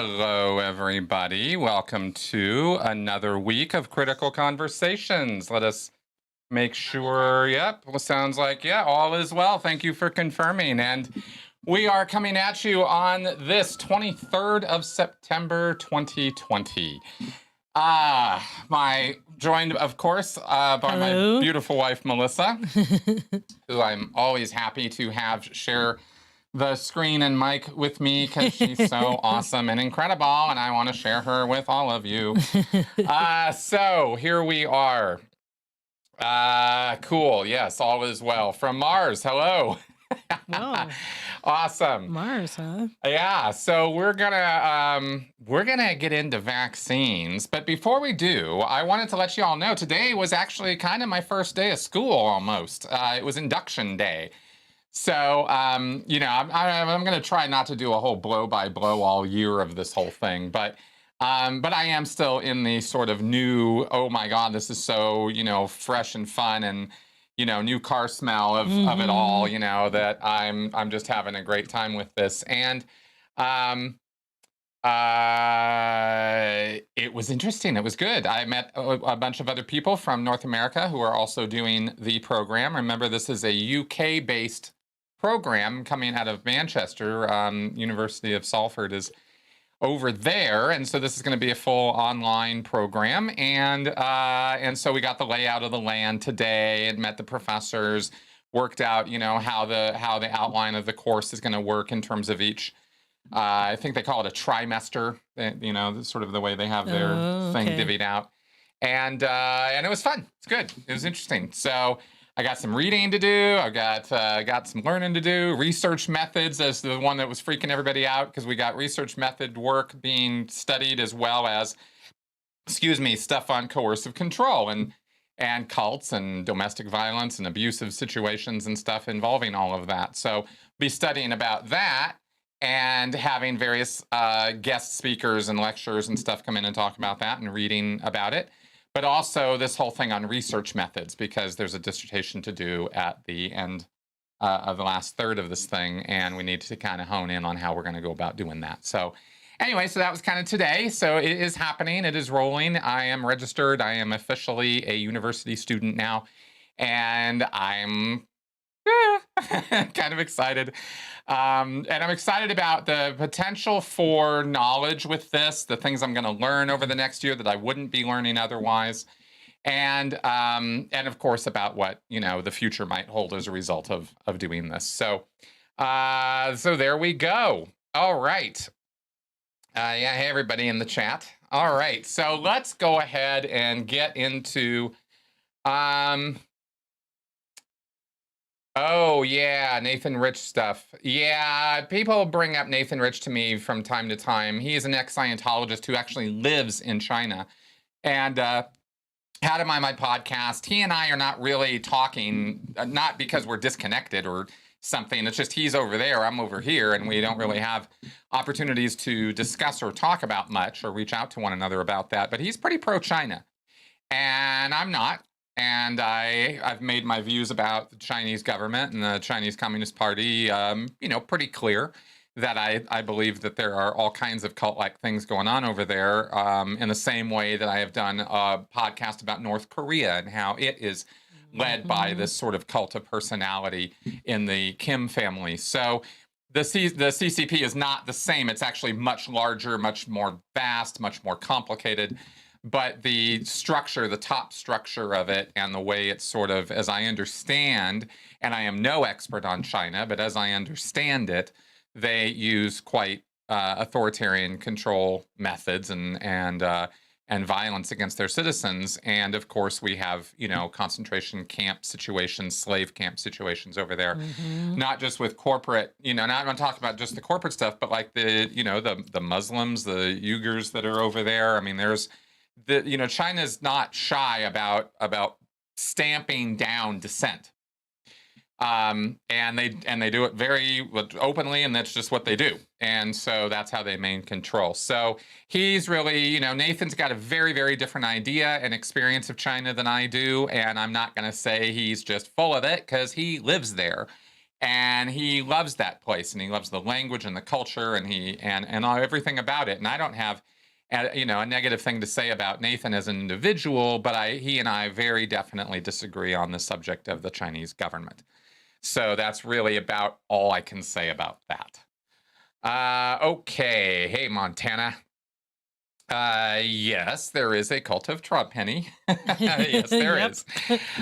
Hello, everybody. Welcome to another week of Critical Conversations. Let us make sure, yep, well, sounds like, yeah, all is well. Thank you for confirming. And we are coming at you on this 23rd of September, 2020. Joined, of course, by my beautiful wife, Melissa, who I'm always happy to have share the screen and mic with me because she's so awesome and incredible, and I want to share her with all of you. So here we are. Cool. Yes, all is well. From Mars, hello. Whoa. Awesome. Mars, huh? Yeah, so we're gonna get into vaccines, but before we do, I wanted to let you all know today was actually kind of my first day of school almost. It was induction day. So, I'm going to try not to do a whole blow by blow all year of this whole thing, but I am still in the sort of new, oh my God, this is so, fresh and fun and, new car smell of it all, that I'm just having a great time with this. And it was interesting. It was good. I met a bunch of other people from North America who are also doing the program. Remember, this is a UK-based program coming out of Manchester. University of Salford is over there, and so this is going to be a full online program. And so we got the layout of the land today and met the professors, worked out how the outline of the course is going to work in terms of each. I think they call it a trimester. Sort of the way they have their thing divvied out, and it was fun. It's good. It was interesting. So I got some reading to do. I got some learning to do. Research methods is the one that was freaking everybody out because we got research method work being studied as well as, stuff on coercive control and cults and domestic violence and abusive situations and stuff involving all of that. So be studying about that and having various guest speakers and lecturers and stuff come in and talk about that and reading about it. But also this whole thing on research methods, because there's a dissertation to do at the end of the last third of this thing, and we need to kind of hone in on how we're going to go about doing that. So anyway, so that was kind of today. So it is happening. It is rolling. I am registered. I am officially a university student now, and I'm kind of excited. And I'm excited about the potential for knowledge with this, the things I'm going to learn over the next year that I wouldn't be learning otherwise. And of course, about what, the future might hold as a result of doing this. So there we go. All right. Hey, everybody in the chat. All right. So let's go ahead and get into... Oh, yeah, Nathan Rich stuff. Yeah, people bring up Nathan Rich to me from time to time. He is an ex-Scientologist who actually lives in China. And had him on my podcast. He and I are not really talking, not because we're disconnected or something. It's just he's over there, I'm over here, and we don't really have opportunities to discuss or talk about much or reach out to one another about that. But he's pretty pro-China, and I'm not. And I've made my views about the Chinese government and the Chinese Communist Party, pretty clear that I believe that there are all kinds of cult-like things going on over there, in the same way that I have done a podcast about North Korea and how it is led by this sort of cult of personality in the Kim family. So the CCP is not the same. It's actually much larger, much more vast, much more complicated. But the structure, the top structure of it, and the way it's sort of, as I understand, and I am no expert on China, but as I understand it, they use quite authoritarian control methods and violence against their citizens. And of course, we have concentration camp situations, slave camp situations over there, not just with corporate. Not I'm not talking about just the corporate stuff, but like the Muslims, the Uyghurs that are over there. I mean, there's China's not shy about stamping down dissent, and they do it very openly, and that's just what they do. And so that's how they maintain control. So he's really, Nathan's got a very, very different idea and experience of China than I do, and I'm not going to say he's just full of it because he lives there. And he loves that place, and he loves the language and the culture, and everything about it. And I don't have, a negative thing to say about Nathan as an individual, but he and I very definitely disagree on the subject of the Chinese government. So that's really about all I can say about that. Okay. Hey, Montana. Yes, there is a cult of Trump, Penny. Yes, there is.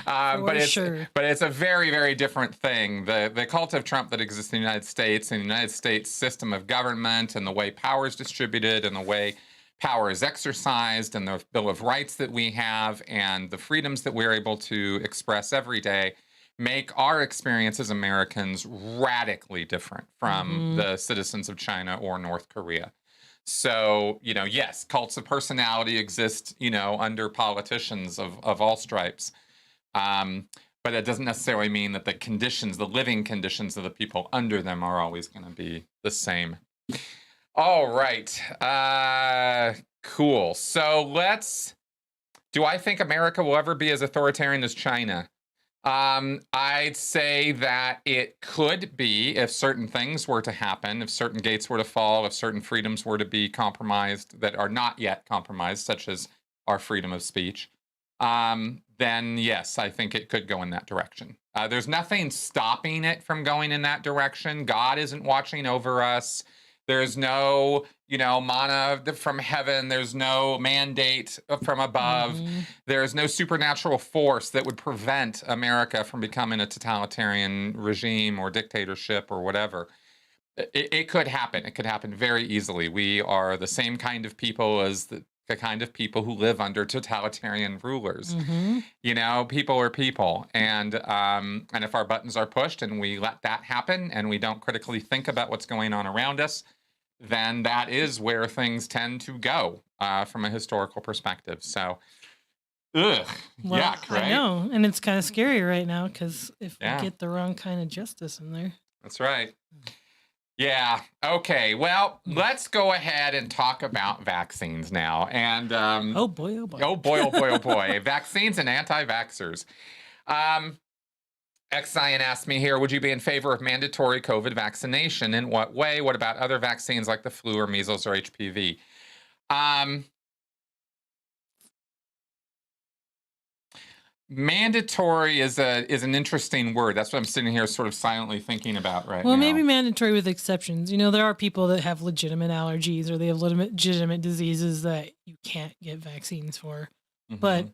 But it's a very, very different thing. The cult of Trump that exists in the United States, and the United States system of government, and the way power is distributed, and the way power is exercised, and the Bill of Rights that we have, and the freedoms that we're able to express every day, make our experience as Americans radically different from the citizens of China or North Korea. So, yes, cults of personality exist, under politicians of all stripes. But it doesn't necessarily mean that the living conditions of the people under them are always going to be the same. All right. Cool. So do I think America will ever be as authoritarian as China? I'd say that it could be if certain things were to happen, if certain gates were to fall, if certain freedoms were to be compromised that are not yet compromised, such as our freedom of speech. Then yes, I think it could go in that direction. There's nothing stopping it from going in that direction. God isn't watching over us. There's no, manna from heaven. There's no mandate from above. There's no supernatural force that would prevent America from becoming a totalitarian regime or dictatorship or whatever. It could happen. It could happen very easily. We are the same kind of people as the kind of people who live under totalitarian rulers. People are people. And if our buttons are pushed and we let that happen and we don't critically think about what's going on around us, then that is where things tend to go from a historical perspective. So, yuck, right? I know. And it's kind of scary right now because if we get the wrong kind of justice in there. That's right. Yeah. Okay. Well, let's go ahead and talk about vaccines now. And oh boy. Oh boy. Vaccines and anti-vaxxers. Xen asked me here, would you be in favor of mandatory COVID vaccination? In what way? What about other vaccines like the flu or measles or HPV? Mandatory is an interesting word. That's what I'm sitting here sort of silently thinking about right now. Well, maybe mandatory with exceptions. There are people that have legitimate allergies or they have legitimate diseases that you can't get vaccines for. But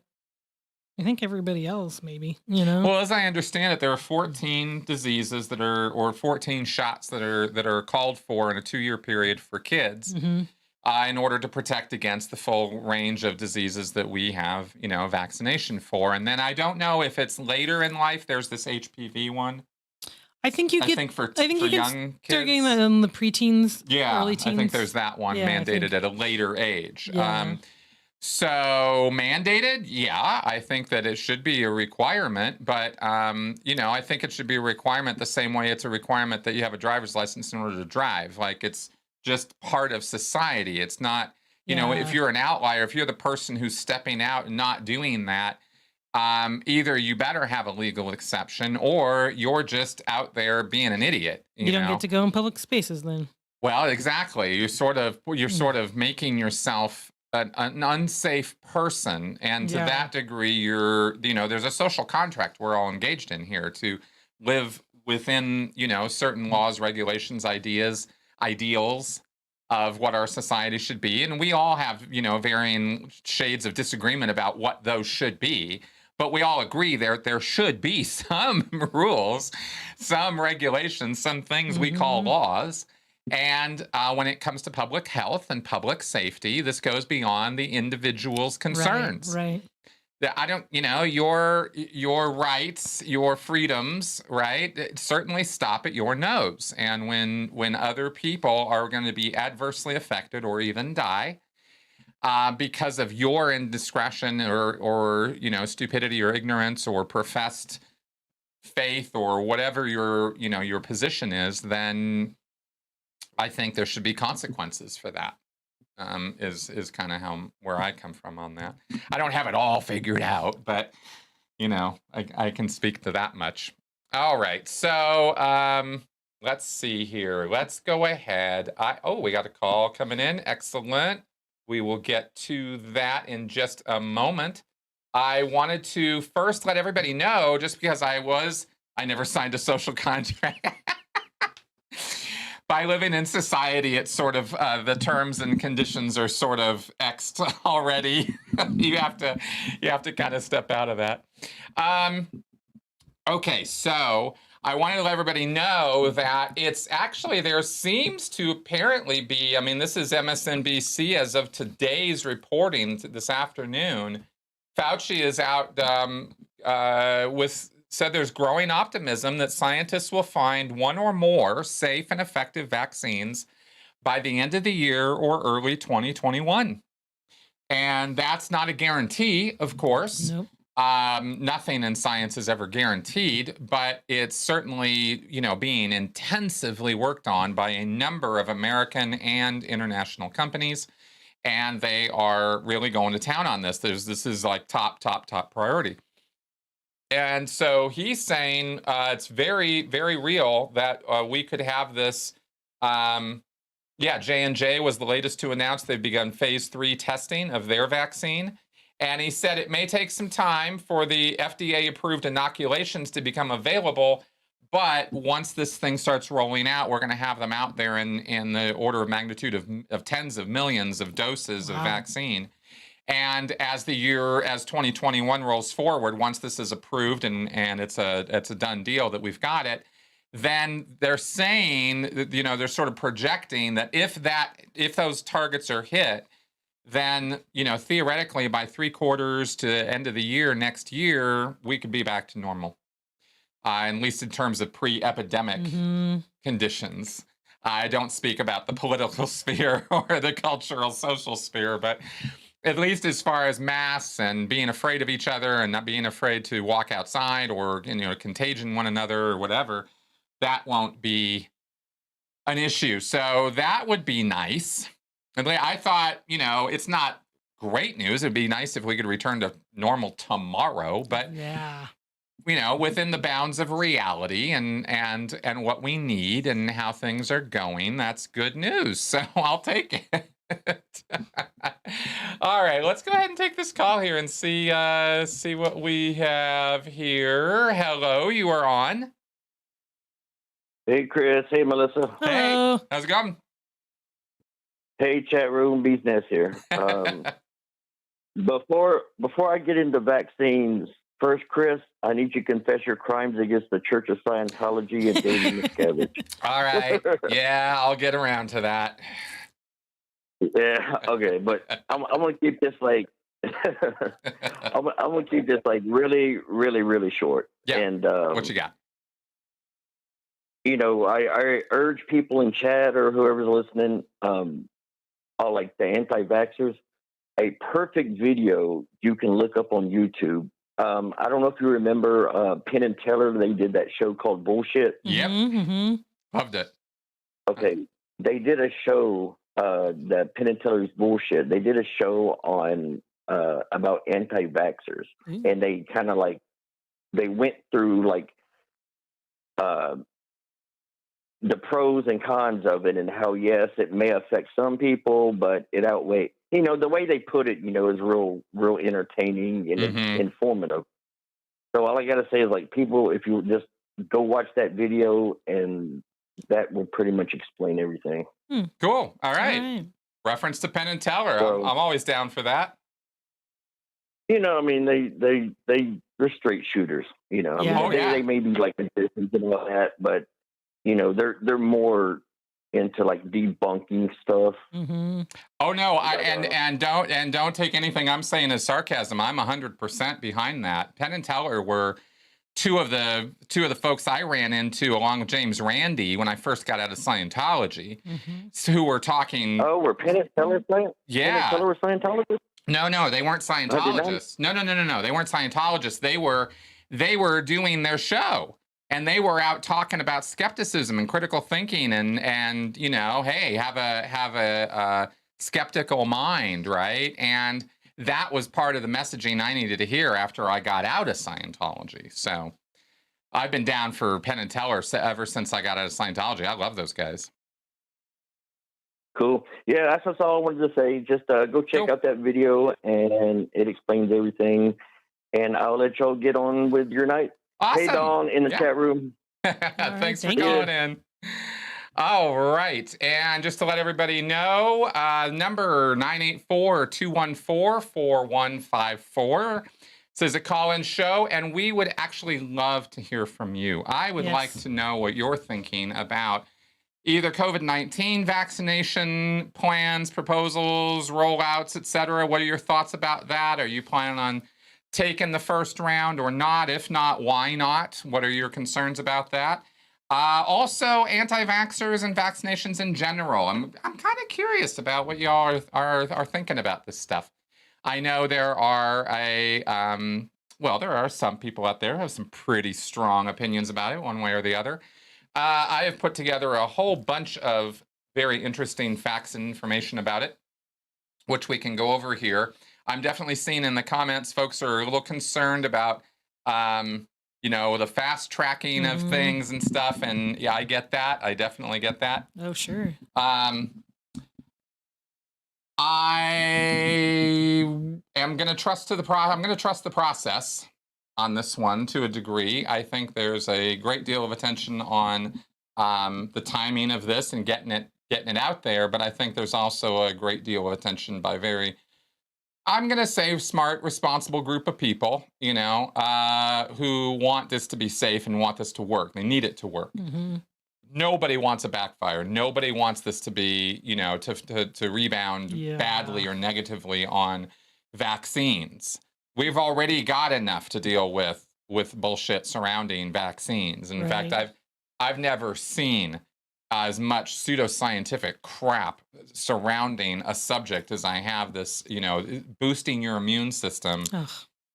I think everybody else, maybe, Well, as I understand it, there are 14 diseases or 14 shots that are called for in a 2-year period for kids in order to protect against the full range of diseases that we have, vaccination for. And then I don't know if it's later in life. There's this HPV one. I think you can start young kids. Getting that in the preteens, yeah, early teens. I think there's that one mandated at a later age. Yeah. So mandated, yeah, I think that it should be a requirement, but I think it should be a requirement the same way it's a requirement that you have a driver's license in order to drive. Like it's just part of society. It's not, if you're an outlier, if you're the person who's stepping out and not doing that, either you better have a legal exception or you're just out there being an idiot. You don't get to go in public spaces then. Well, exactly. You're sort of making yourself an unsafe person, and to that degree there's a social contract we're all engaged in here to live within certain laws, regulations, ideals of what our society should be, and we all have varying shades of disagreement about what those should be, but we all agree there should be some rules, some regulations, some things we call laws. And when it comes to public health and public safety, this goes beyond the individual's concerns. Right. I don't, your rights, your freedoms, right, certainly stop at your nose. And when other people are going to be adversely affected or even die because of your indiscretion or stupidity or ignorance or professed faith or whatever your position is, then I think there should be consequences for that. Is kind of where I come from on that. I don't have it all figured out, but I can speak to that much. All right. So let's see here. Let's go ahead. We got a call coming in. Excellent. We will get to that in just a moment. I wanted to first let everybody know, just because I never signed a social contract. By living in society, it's sort of the terms and conditions are sort of X'd already. you have to kind of step out of that. Okay, so I wanted to let everybody know that it's actually, there seems to apparently be, I mean, this is MSNBC as of today's reporting this afternoon. Fauci is out said there's growing optimism that scientists will find one or more safe and effective vaccines by the end of the year or early 2021. And that's not a guarantee, of course. Nope. Nothing in science is ever guaranteed, but it's certainly, being intensively worked on by a number of American and international companies. And they are really going to town on this. This is like top priority. And so he's saying it's very, very real that we could have this. J&J was the latest to announce they've begun phase 3 testing of their vaccine. And he said it may take some time for the FDA-approved inoculations to become available, but once this thing starts rolling out, we're going to have them out there in the order of magnitude of tens of millions of doses of vaccine. And as 2021 rolls forward, once this is approved and it's a done deal that we've got it, then they're saying that, they're sort of projecting that if those targets are hit, then, theoretically by 3/4 to the end of the year next year, we could be back to normal, at least in terms of pre-epidemic conditions. I don't speak about the political sphere or the cultural, social sphere, but at least as far as masks and being afraid of each other and not being afraid to walk outside or, contagion one another or whatever, that won't be an issue. So that would be nice. And I thought, it's not great news. It'd be nice if we could return to normal tomorrow, but within the bounds of reality and what we need and how things are going, that's good news. So I'll take it. All right, let's go ahead and take this call here and see what we have here. Hello, you are on. Hey, Chris. Hey, Melissa. Hello. Hey, how's it going? Hey, chat room. Bee's Nest here. Before I get into vaccines, first, Chris, I need you to confess your crimes against the Church of Scientology and David Miscavige. All right. Yeah, I'll get around to that. Yeah. Okay, but I'm gonna keep this like I'm gonna keep this like really, really, really short. Yeah. And what you got? I urge people in chat or whoever's listening, all like the anti-vaxxers, a perfect video you can look up on YouTube. I don't know if you remember Penn and Teller. They did that show called Bullshit. Yep. Loved it. Okay. They did a show, the Penn and Teller's Bullshit. They did a show on about anti-vaxxers. And they kind of they went through the pros and cons of it and how, yes, it may affect some people, but it outweighs, the way they put it, is real entertaining and informative. So all I got to say is people, if you just go watch that video, and that will pretty much explain everything. Cool. All right. Reference to Penn and Teller. So, I'm always down for that. They're straight shooters, they may be magicians and all that, but they're more into debunking stuff. Oh no, and don't take anything I'm saying as sarcasm. I'm 100% behind that. Penn and Teller were two of the folks I ran into along with James Randi when I first got out of Scientology, who were talking. Oh, were Penn and Teller Yeah. Penn and Teller were Scientologists? No, they weren't Scientologists. No, they weren't Scientologists. They were doing their show. And they were out talking about skepticism and critical thinking and hey, have a skeptical mind, right? And that was part of the messaging I needed to hear after I got out of Scientology. So I've been down for Penn and Teller ever since I got out of Scientology. I love those guys. Cool. Yeah, that's all I wanted to say. Just go check out that video, and it explains everything. And I'll let y'all get on with your night. Awesome. Hey, Dawn, in the chat room. Thanks for calling in. All right. And just to let everybody know, number 984-214-4154 says a call-in show, and we would actually love to hear from you. I would like to know what you're thinking about either COVID-19 vaccination plans, proposals, rollouts, etc. What are your thoughts about that? Are you planning on taking the first round or not? If not, why not? What are your concerns about that? Also, anti-vaxxers and vaccinations in general. I'm kind of curious about what y'all are thinking about this stuff. I know there are there are some people out there who have some pretty strong opinions about it, one way or the other. I have put together a whole bunch of very interesting facts and information about it, which we can go over here. I'm definitely seeing in the comments, folks are a little concerned about, the fast tracking of things and stuff. And yeah, I get that. I definitely get that. Oh, sure. I am going to trust I'm going to trust the process on this one to a degree. I think there's a great deal of attention on the timing of this and getting it out there. But I think there's also a great deal of attention by I'm going to say smart, responsible group of people, who want this to be safe and want this to work. They need it to work. Nobody wants a backfire. Nobody wants this to be, to rebound badly or negatively on vaccines. We've already got enough to deal with bullshit surrounding vaccines. In fact, I've never seen as much pseudoscientific crap surrounding a subject as I have this, boosting your immune system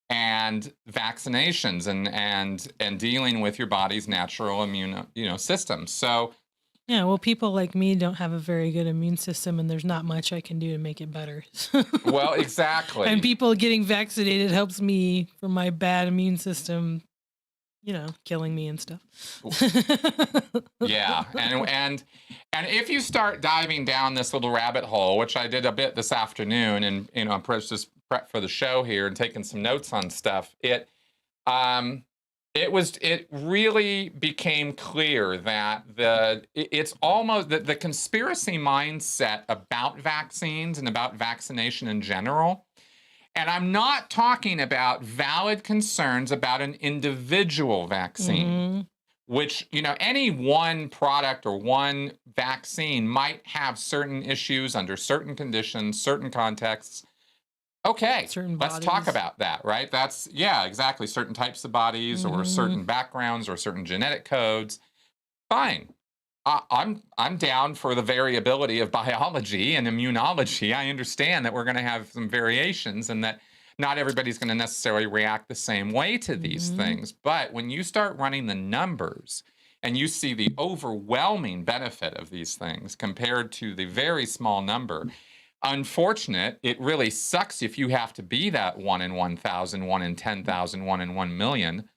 and vaccinations and dealing with your body's natural immune, system. So, yeah, well, people like me don't have a very good immune system, and there's not much I can do to make it better. Well, exactly. And people getting vaccinated helps me from my bad immune system, killing me and stuff. Yeah, and if you start diving down this little rabbit hole, which I did a bit this afternoon, and I'm just prep for the show here and taking some notes on stuff, it really became clear that it's almost the conspiracy mindset about vaccines and about vaccination in general. And I'm not talking about valid concerns about an individual vaccine, which, any one product or one vaccine might have certain issues under certain conditions, certain contexts. Okay, let's talk about that, right? That's, exactly. Certain types of bodies or certain backgrounds or certain genetic codes. Fine. I'm down for the variability of biology and immunology. I understand that we're going to have some variations and that not everybody's going to necessarily react the same way to these things. But when you start running the numbers and you see the overwhelming benefit of these things compared to the very small number, unfortunate, it really sucks if you have to be that 1 in 1,000, 1 in 10,000, 1 in 1 million.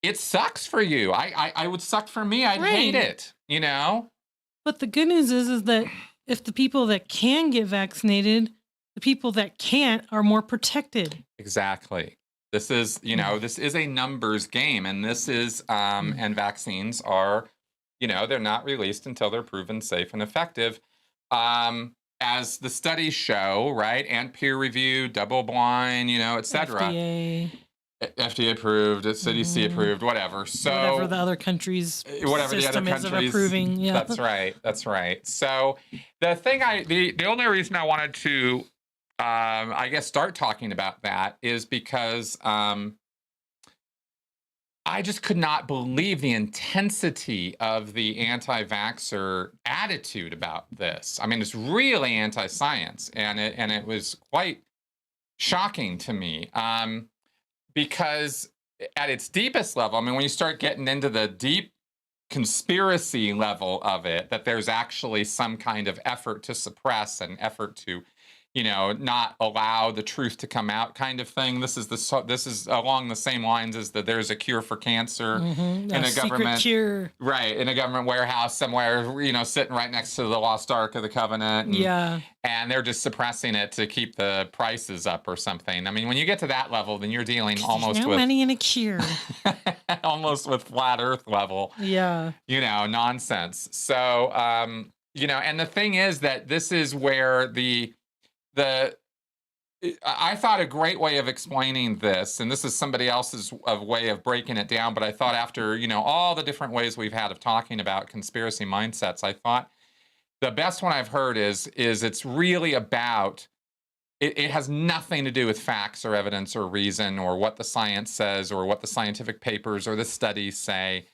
It sucks for you. I would suck for me. I'd hate it, But the good news is that if the people that can get vaccinated, the people that can't are more protected. Exactly. This is, this is a numbers game, and this is, and vaccines are, they're not released until they're proven safe and effective. As the studies show, right, and peer-reviewed, double-blind, et cetera. FDA approved, it's CDC approved, whatever. So whatever the other countries' system is of approving. Yeah, that's right. So the only reason I wanted to, start talking about that is because I just could not believe the intensity of the anti-vaxxer attitude about this. I mean, it's really anti-science, and it was quite shocking to me. Because at its deepest level, when you start getting into the deep conspiracy level of it, that there's actually some kind of effort to suppress and effort to not allow the truth to come out kind of thing. This is along the same lines as that there's a cure for cancer in a government cure. Right, in a government warehouse somewhere, sitting right next to the Lost Ark of the Covenant. And they're just suppressing it to keep the prices up or something. I mean, when you get to that level, then you're dealing almost with money in a cure. almost with flat Earth level. Nonsense. So, and the thing is that this is where I thought a great way of explaining this, and this is somebody else's way of breaking it down, but I thought after, all the different ways we've had of talking about conspiracy mindsets, I thought the best one I've heard is it's really about, it has nothing to do with facts or evidence or reason or what the science says or what the scientific papers or the studies say.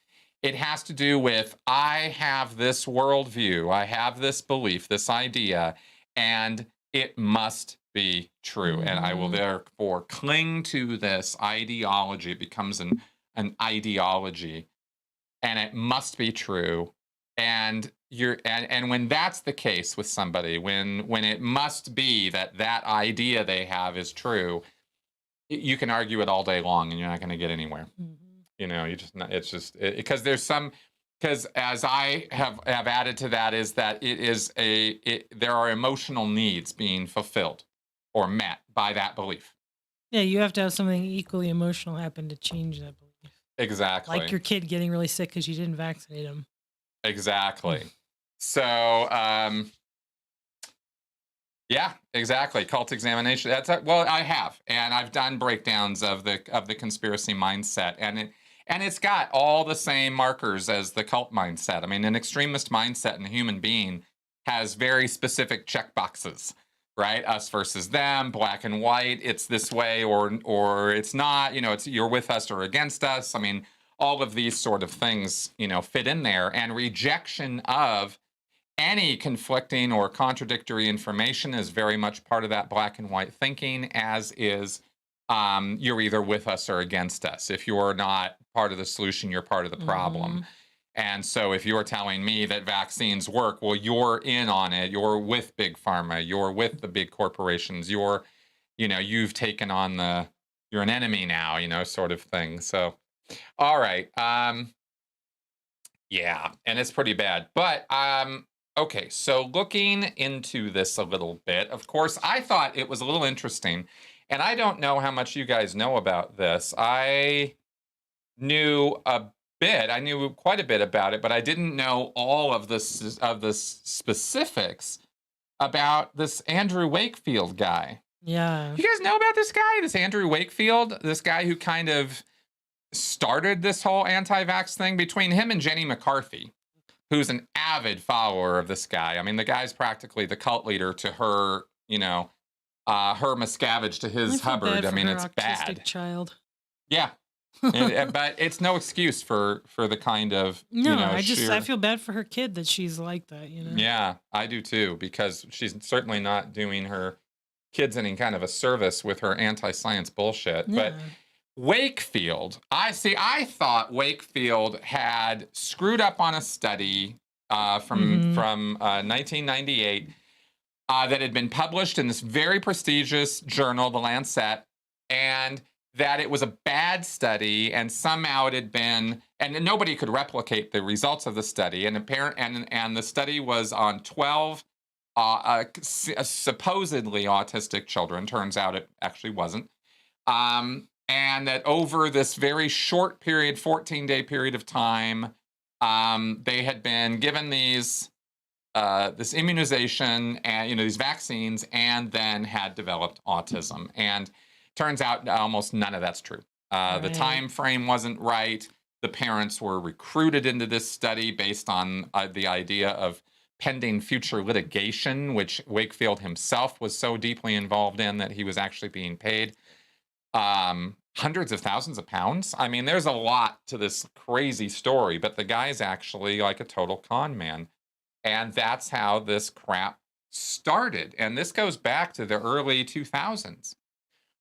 It has to do with, I have this worldview, I have this belief, this idea, and it must be true. And I will therefore cling to this ideology. It becomes an ideology, and it must be true. And and when that's the case with somebody, when it must be that idea they have is true, you can argue it all day long and you're not going to get anywhere. Because as I have added to that is that there are emotional needs being fulfilled or met by that belief. Yeah, you have to have something equally emotional happen to change that belief. Exactly. Like your kid getting really sick because you didn't vaccinate him. Exactly. So, yeah, exactly. Cult examination. I have, and I've done breakdowns of the conspiracy mindset, and it's got all the same markers as the cult mindset. I mean, an extremist mindset in a human being has very specific check boxes, right? Us versus them, black and white. It's this way or it's not. It's you're with us or against us. I mean, all of these sort of things, fit in there. And rejection of any conflicting or contradictory information is very much part of that black and white thinking, as is you're either with us or against us. If you're not part of the solution, you're part of the problem. And so if you're telling me that vaccines work, well, you're in on it. You're with Big Pharma. You're with the big corporations. You've taken on you're an enemy now, sort of thing. So, all right. Yeah, and it's pretty bad. But, okay, so looking into this a little bit, of course, I thought it was a little interesting. And I don't know how much you guys know about this. I knew a bit. I knew quite a bit about it, but I didn't know all of the specifics about this Andrew Wakefield guy. Yeah. You guys know about this guy? This Andrew Wakefield? This guy who kind of started this whole anti-vax thing between him and Jenny McCarthy, who's an avid follower of this guy. I mean, the guy's practically the cult leader to her, her Miscavige to his Hubbard. I mean, it's bad. Child. Yeah. But it's no excuse for the kind of I feel bad for her kid that she's like that. Yeah, I do too, because she's certainly not doing her kids any kind of a service with her anti-science bullshit. Yeah. But Wakefield, I thought Wakefield had screwed up on a study from 1998 that had been published in this very prestigious journal, The Lancet, and that it was a bad study, and somehow it had been, and nobody could replicate the results of the study. And the study was on 12 supposedly autistic children. Turns out it actually wasn't. And that over this very short period, 14-day period of time, they had been given this immunization and these vaccines, and then had developed autism. And turns out almost none of that's true. The time frame wasn't right. The parents were recruited into this study based on the idea of pending future litigation, which Wakefield himself was so deeply involved in that he was actually being paid hundreds of thousands of pounds. I mean, there's a lot to this crazy story, but the guy's actually like a total con man. And that's how this crap started. And this goes back to the early 2000s.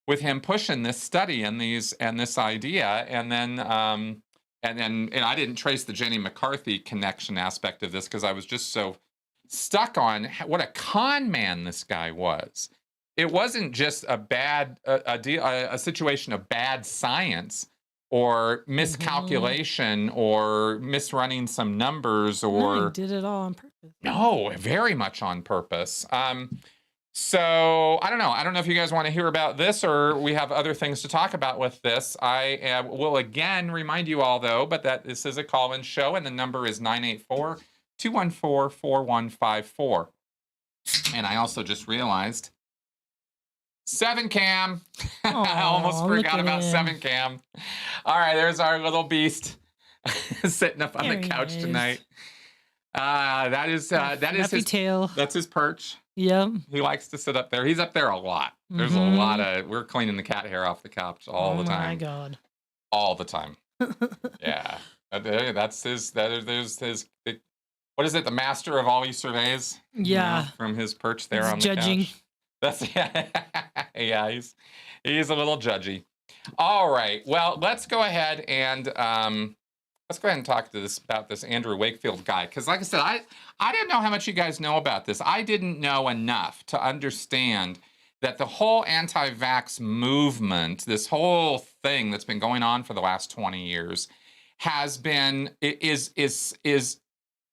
With him pushing this study and this idea, and I didn't trace the Jenny McCarthy connection aspect of this because I was just so stuck on what a con man this guy was. it wasn't just a bad a situation of bad science or miscalculation or misrunning some numbers No, or he did it all on purpose. no, very much on purpose. So I don't know. I don't know if you guys want to hear about this or we have other things to talk about with this. I will again remind you all, though, but that this is a call-in show, and the number is 984-214-4154. And I also just realized 7Cam. I almost forgot about 7Cam. All right, there's our little beast sitting up on the couch tonight. That is his tail. That's his perch. Yep. He likes to sit up there. He's up there a lot. There's a lot of we're cleaning the cat hair off the couch all the time. Oh my God. All the time. Yeah. That's his there's his what is it? The master of all he surveys? Yeah. You know, from his perch there on the judging. couch. That's yeah, he's a little judgy. All right. Well, let's go ahead and talk about this Andrew Wakefield guy. Because like I said, I didn't know how much you guys know about this. I didn't know enough to understand that the whole anti-vax movement, this whole thing that's been going on for the last 20 years,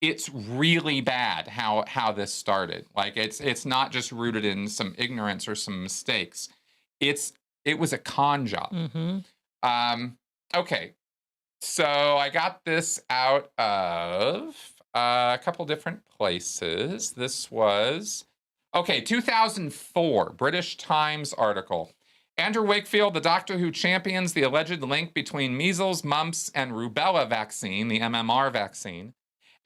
it's really bad how this started. Like it's not just rooted in some ignorance or some mistakes. It was a con job. Okay. So I got this out of a couple different places. This was, 2004, British Times article. Andrew Wakefield, the doctor who champions the alleged link between measles, mumps, and rubella vaccine, the MMR vaccine,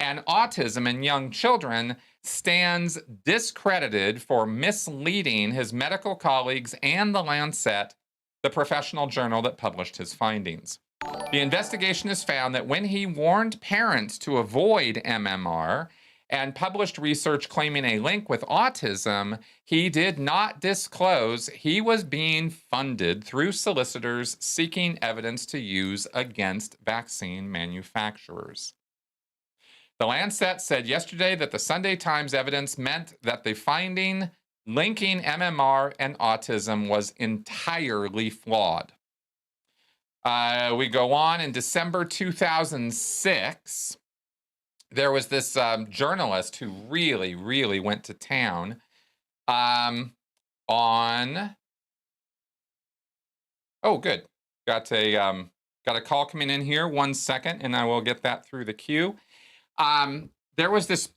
and autism in young children, stands discredited for misleading his medical colleagues and The Lancet, the professional journal that published his findings. The investigation has found that when he warned parents to avoid MMR and published research claiming a link with autism, he did not disclose he was being funded through solicitors seeking evidence to use against vaccine manufacturers. The Lancet said yesterday that the Sunday Times evidence meant that the finding linking MMR and autism was entirely flawed. We go on in December 2006. There was this journalist who really, really went to town on. Oh, good. Got a call coming in here. 1 second, and I will get that through the queue. There was this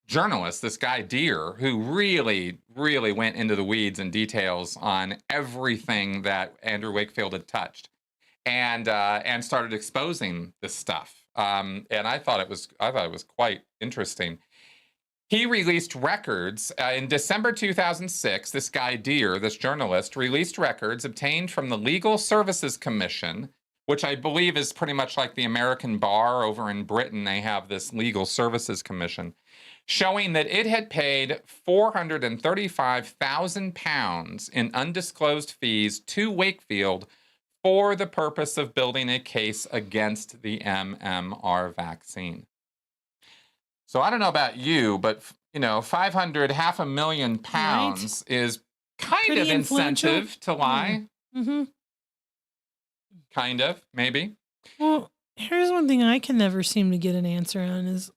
journalist, this guy Deere, who really, really went into the weeds and details on everything that Andrew Wakefield had touched, and started exposing this stuff. And I thought it was quite interesting. He released records in December 2006. This guy Deere, this journalist, released records obtained from the Legal Services Commission, which I believe is pretty much like the American Bar over in Britain. They have this Legal Services Commission, showing that it had paid £435,000 in undisclosed fees to Wakefield for the purpose of building a case against the MMR vaccine. So I don't know about you, but £500,000 is kind Pretty of incentive to lie. Mm-hmm. Kind of, maybe. Well, here's one thing I can never seem to get an answer on is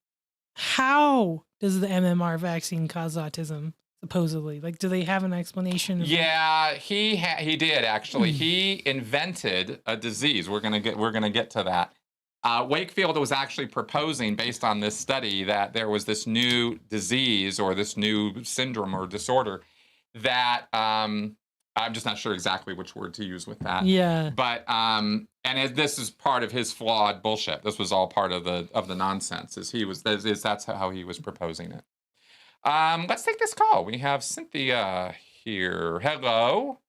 how does the MMR vaccine cause autism? Supposedly, like, do they have an explanation? Yeah, he did actually. He invented a disease. We're gonna get to that. Wakefield was actually proposing, based on this study, that there was this new disease or this new syndrome or disorder that I'm just not sure exactly which word to use with that. Yeah. But this is part of his flawed bullshit. This was all part of the nonsense. That's how he was proposing it. Let's take this call. We have Cynthia here. Hello,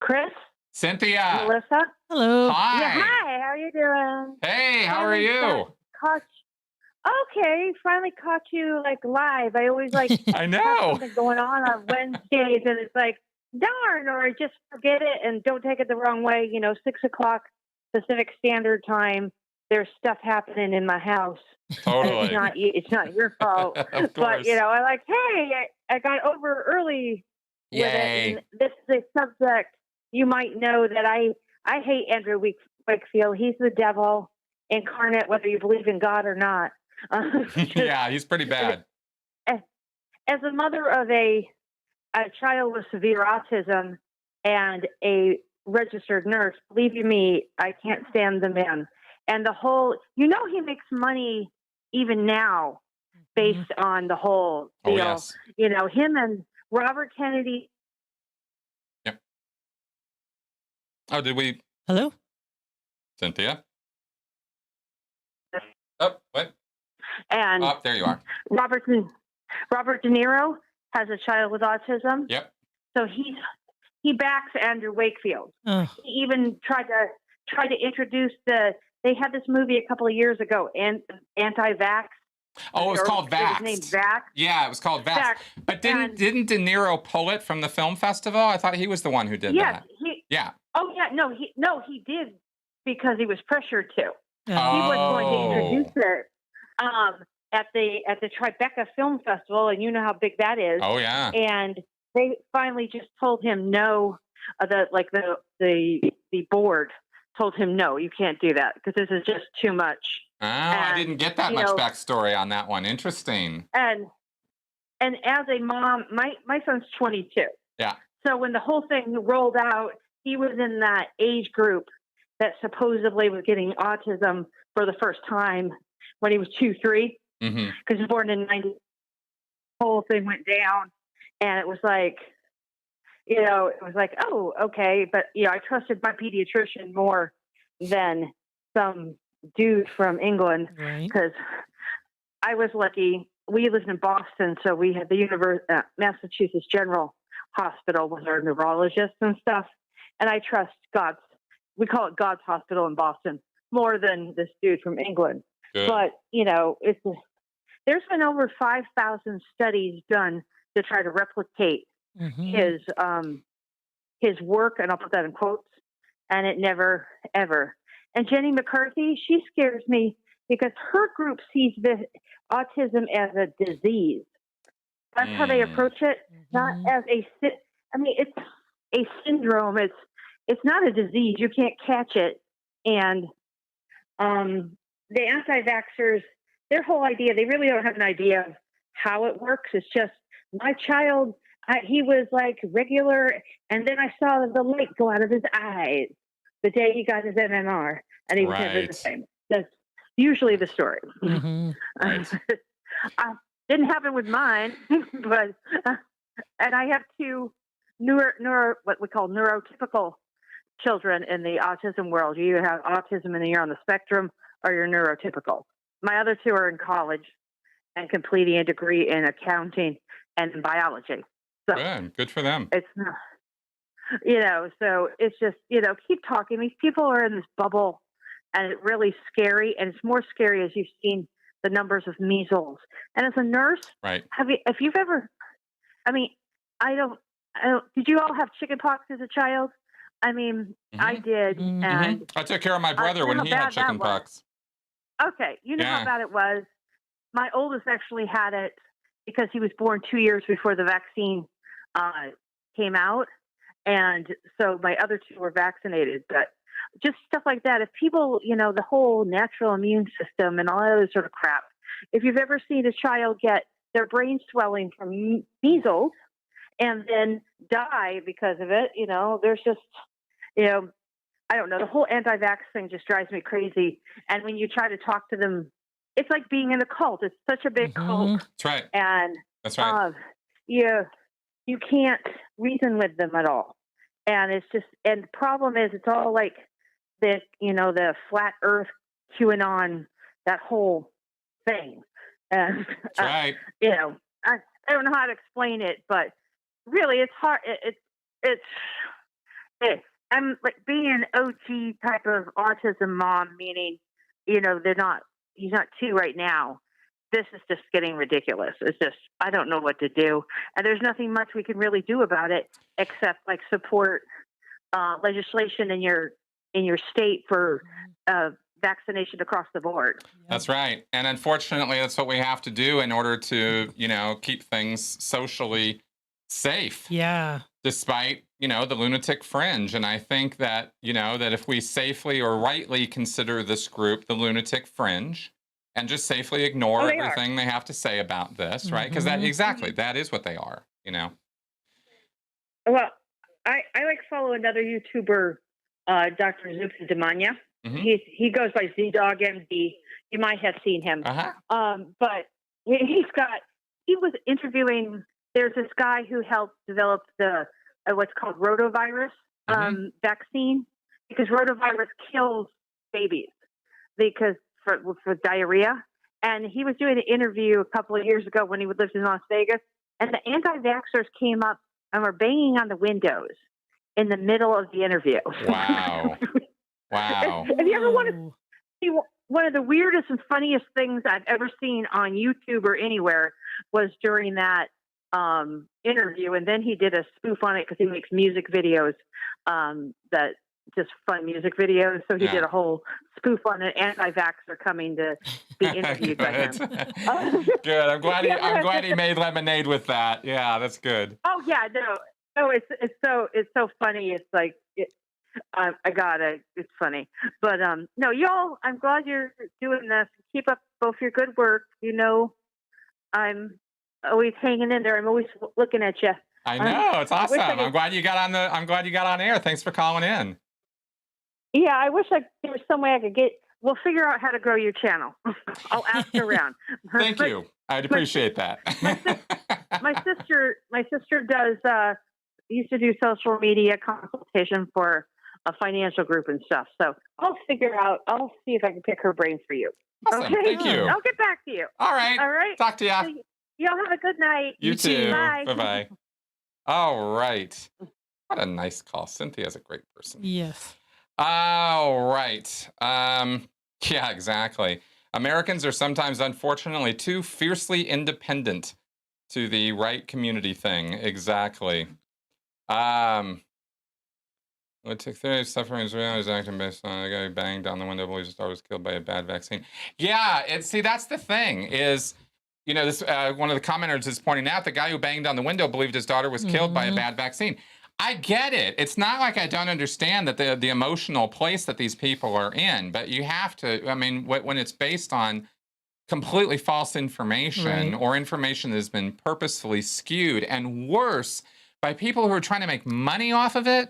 Chris. Cynthia. Melissa. Hello. Hi. Yeah, hi. How are you doing? Hey, how are you? Okay, finally caught you like live. I always like I know. have something going on Wednesdays, and it's like darn, or I just forget it and don't take it the wrong way. 6 o'clock Pacific Standard Time. There's stuff happening in my house. Totally. It's not your fault. Of course. But I like, hey, I got over early with Yay. it. And this is a subject you might know that I hate Andrew Wakefield. He's the devil incarnate, whether you believe in God or not. Yeah, he's pretty bad. As a mother of a child with severe autism and a registered nurse, believe you me, I can't stand the man. And the whole, he makes money even now based on the whole deal. Oh, yes. Him and Robert Kennedy. Yep. Oh, did we? Hello? Cynthia? Oh, what? And oh, there you are. Robert De Niro has a child with autism. Yep. So he backs Andrew Wakefield. He even tried to introduce they had this movie a couple of years ago, Anti-Vaxxers. Oh, it was called Vax. It was named Vax. Yeah, it was called Vax. But didn't De Niro pull it from the film festival? I thought he was the one who did that. Yeah. Oh yeah, no, he did because he was pressured to. Oh. He was going to introduce it at the Tribeca Film Festival, and you know how big that is. Oh yeah. And they finally just told him no. The board told him no, you can't do that because this is just too much. Oh, I didn't get that much backstory on that one. Interesting. And as a mom, my son's 22. Yeah. So when the whole thing rolled out, he was in that age group that supposedly was getting autism for the first time when he was 2-3. Because he was born in 90. The whole thing went down, and it was like, oh, okay. But, I trusted my pediatrician more than some dude from England because I was lucky. We lived in Boston, so we had the Massachusetts General Hospital with our neurologists and stuff. And I trust we call it God's Hospital in Boston more than this dude from England. Good. But, there's been over 5,000 studies done to try to replicate his work, and I'll put that in quotes, and it never, ever. And Jenny McCarthy, she scares me because her group sees this autism as a disease. That's how they approach it, not as it's a syndrome. It's not a disease. You can't catch it. And the anti-vaxxers, their whole idea, they really don't have an idea of how it works. It's just my child, he was like regular, and then I saw the light go out of his eyes the day he got his MMR, and he was never the same. That's usually the story. Right. Didn't happen with mine, but and I have two what we call neurotypical children in the autism world. You either have autism and you're on the spectrum, or you're neurotypical. My other two are in college and completing a degree in accounting and in biology. So good for them. It's not, so it's just, keep talking. These people are in this bubble, and it's really scary. And it's more scary as you've seen the numbers of measles. And as a nurse, if you've ever, I don't, did you all have chickenpox as a child? I did. And I took care of my brother when he had chickenpox. Okay. You know how bad it was. My oldest actually had it because he was born 2 years before the vaccine came out. And so my other two were vaccinated. But just stuff like that. If people, the whole natural immune system and all that other sort of crap, if you've ever seen a child get their brain swelling from measles and then die because of it, there's just, I don't know. The whole anti-vax thing just drives me crazy. And when you try to talk to them, it's like being in a cult. It's such a big cult. That's right. And that's right. You can't reason with them at all. And it's just, and the problem is it's all like the flat earth, QAnon, that whole thing. And, that's right. I don't know how to explain it, but really it's hard. I'm like being an OG type of autism mom, meaning, he's not 2 right now. This is just getting ridiculous. It's just, I don't know what to do. And there's nothing much we can really do about it except like support legislation in your state for vaccination across the board. That's right. And unfortunately, that's what we have to do in order to, keep things socially safe. Yeah. Despite, the lunatic fringe. And I think that, that if we safely or rightly consider this group the lunatic fringe and just safely ignore everything they have to say about this, right? Because that is what they are, Well, I follow another YouTuber, Dr. Zupta Damania. He goes by ZDogMD. You might have seen him. But he was interviewing, there's this guy who helped develop the what's called rotavirus vaccine, because rotavirus kills babies because for diarrhea. And he was doing an interview a couple of years ago when he lived in Las Vegas, and the anti-vaxxers came up and were banging on the windows in the middle of the interview. Wow. Wow. If you ever want to see one of the weirdest and funniest things I've ever seen on YouTube or anywhere was during that interview. And then he did a spoof on it because he makes music videos, that just fun music videos. So he did a whole spoof on an anti-vaxxer coming to be interviewed by him. Good. I'm glad he made lemonade with that. Yeah, that's good. Oh yeah, no, it's so funny. It's like I got it. It's funny, but no, y'all. I'm glad you're doing this. Keep up both your good work. I'm always hanging in there. I'm always looking at you. I know, it's awesome. I'm glad you got on air. Thanks for calling in. Yeah, I wish there was some way I could get. We'll figure out how to grow your channel. I'll ask around. Thank you. I'd appreciate that. my sister does used to do social media consultation for a financial group and stuff. So I'll see if I can pick her brain for you. Awesome. Okay? Thank you. I'll get back to you. All right. Talk to you. So y'all have a good night. You too. Bye. Bye-bye. All right. What a nice call. Cynthia's a great person. Yes. All right. Yeah, exactly. Americans are sometimes, unfortunately, too fiercely independent to the right community thing. Exactly. It took 30 suffering Israel is acting based on a guy who banged down the window, believes his daughter was killed by a bad vaccine. Yeah, see, that's the thing is, this one of the commenters is pointing out the guy who banged on the window believed his daughter was killed by a bad vaccine. I get it. It's not like I don't understand that the emotional place that these people are in, but you have to, when it's based on completely false information or information that has been purposefully skewed, and worse, by people who are trying to make money off of it,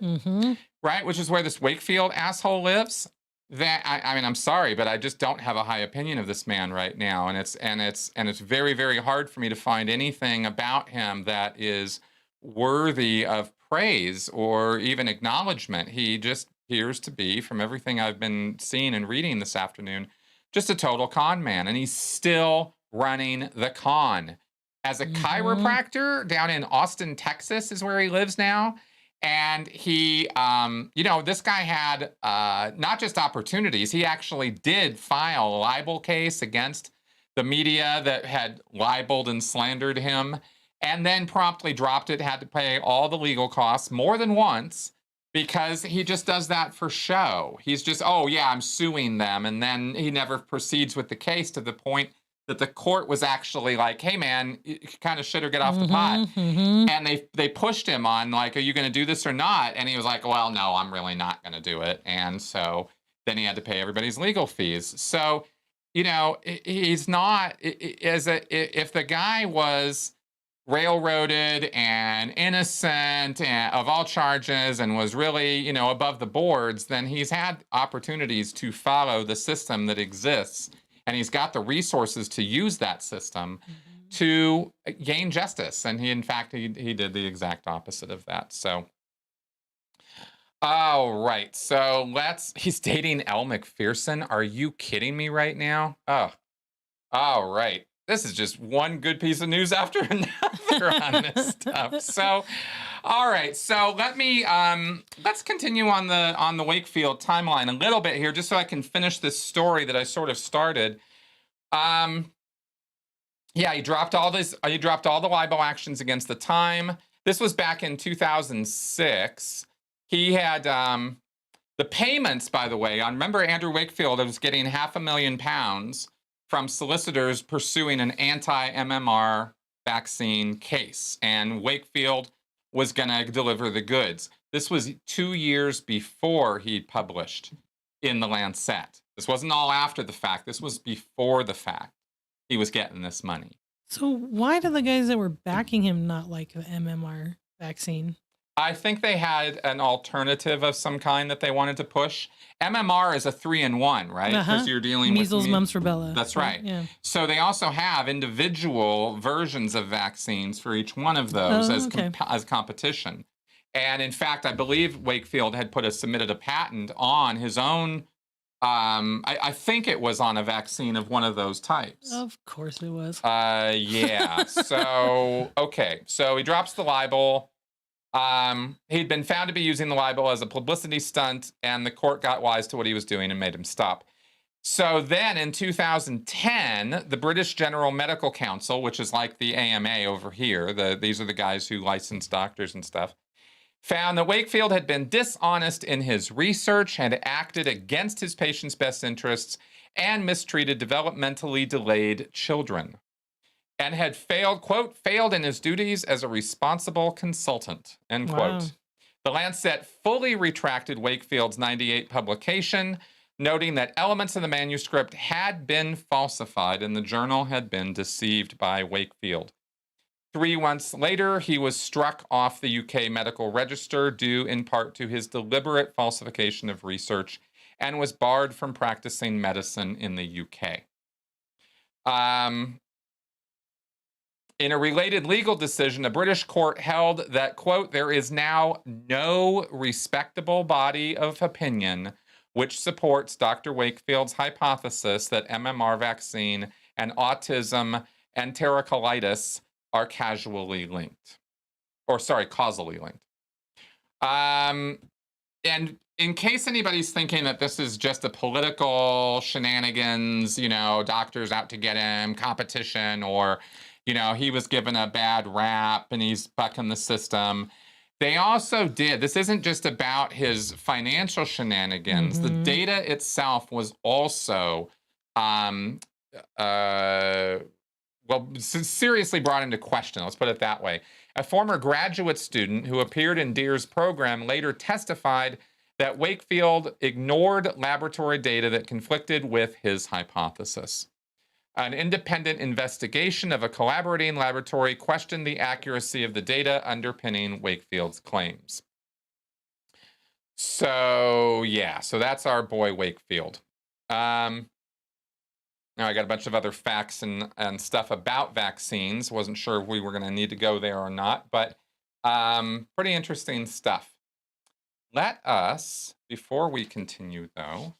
right? Which is where this Wakefield asshole lives. That I'm sorry, but I just don't have a high opinion of this man right now, and it's very, very hard for me to find anything about him that is worthy of praise or even acknowledgement. He just appears to be, from everything I've been seeing and reading this afternoon, just a total con man, and he's still running the con. As a chiropractor down in Austin, Texas is where he lives now. And he, this guy had not just opportunities, he actually did file a libel case against the media that had libeled and slandered him, and then promptly dropped it, had to pay all the legal costs more than once, because he just does that for show. He's just, oh yeah, I'm suing them. And then he never proceeds with the case to the point that the court was actually like, hey man, you kind of shit or get off the pot. And they pushed him on like, are you going to do this or not? And he was like, well, no, I'm really not going to do it. And so then he had to pay everybody's legal fees. So, he's not, if the guy was railroaded and innocent of all charges and was really, above the boards, then he's had opportunities to follow the system that exists. And he's got the resources to use that system to gain justice. And he did the exact opposite of that. So, all right. So he's dating Elle McPherson. Are you kidding me right now? Oh, all right. This is just one good piece of news after another on this stuff. So, all right. So let's continue on the Wakefield timeline a little bit here, just so I can finish this story that I sort of started. Yeah, he dropped all the libel actions against the Time. This was back in 2006. He had The payments, by the way, I remember Andrew Wakefield was getting £500,000 from solicitors pursuing an anti-MMR vaccine case, and Wakefield was going to deliver the goods. This was 2 years before he'd published in the Lancet. This wasn't all after the fact. This was before the fact he was getting this money. So why do the guys that were backing him not like the MMR vaccine? I think they had an alternative of some kind that they wanted to push. MMR is a 3-in-1, right? Because you're dealing measles, with mumps, rubella. That's right. Yeah. So they also have individual versions of vaccines for each one of those as competition. And in fact, I believe Wakefield had submitted a patent on his own. I think it was on a vaccine of one of those types. Of course it was. Yeah. So, okay. So he drops the libel. He'd been found to be using the libel as a publicity stunt, and the court got wise to what he was doing and made him stop. So then in 2010, the British General Medical Council, which is like the AMA over here, these are the guys who license doctors and stuff, found that Wakefield had been dishonest in his research, had acted against his patients' best interests, and mistreated developmentally delayed children, and had failed, quote, failed in his duties as a responsible consultant, end quote. Wow. The Lancet fully retracted Wakefield's 98 publication, noting that elements of the manuscript had been falsified and the journal had been deceived by Wakefield. 3 months later, he was struck off the UK Medical Register due in part to his deliberate falsification of research, and was barred from practicing medicine in the UK. In a related legal decision, a British court held that, quote, there is now no respectable body of opinion which supports Dr. Wakefield's hypothesis that MMR vaccine and autism and enterocolitis are causally linked. And in case anybody's thinking that this is just a political shenanigans, doctors out to get him, competition, or he was given a bad rap and he's bucking the system. They also did, this isn't just about his financial shenanigans. The data itself was also, seriously brought into question. Let's put it that way. A former graduate student who appeared in Deere's program later testified that Wakefield ignored laboratory data that conflicted with his hypothesis. An independent investigation of a collaborating laboratory questioned the accuracy of the data underpinning Wakefield's claims. So, yeah, so that's our boy Wakefield. Now, I got a bunch of other facts and stuff about vaccines. Wasn't sure if we were going to need to go there or not, but pretty interesting stuff. Let us, before we continue, though,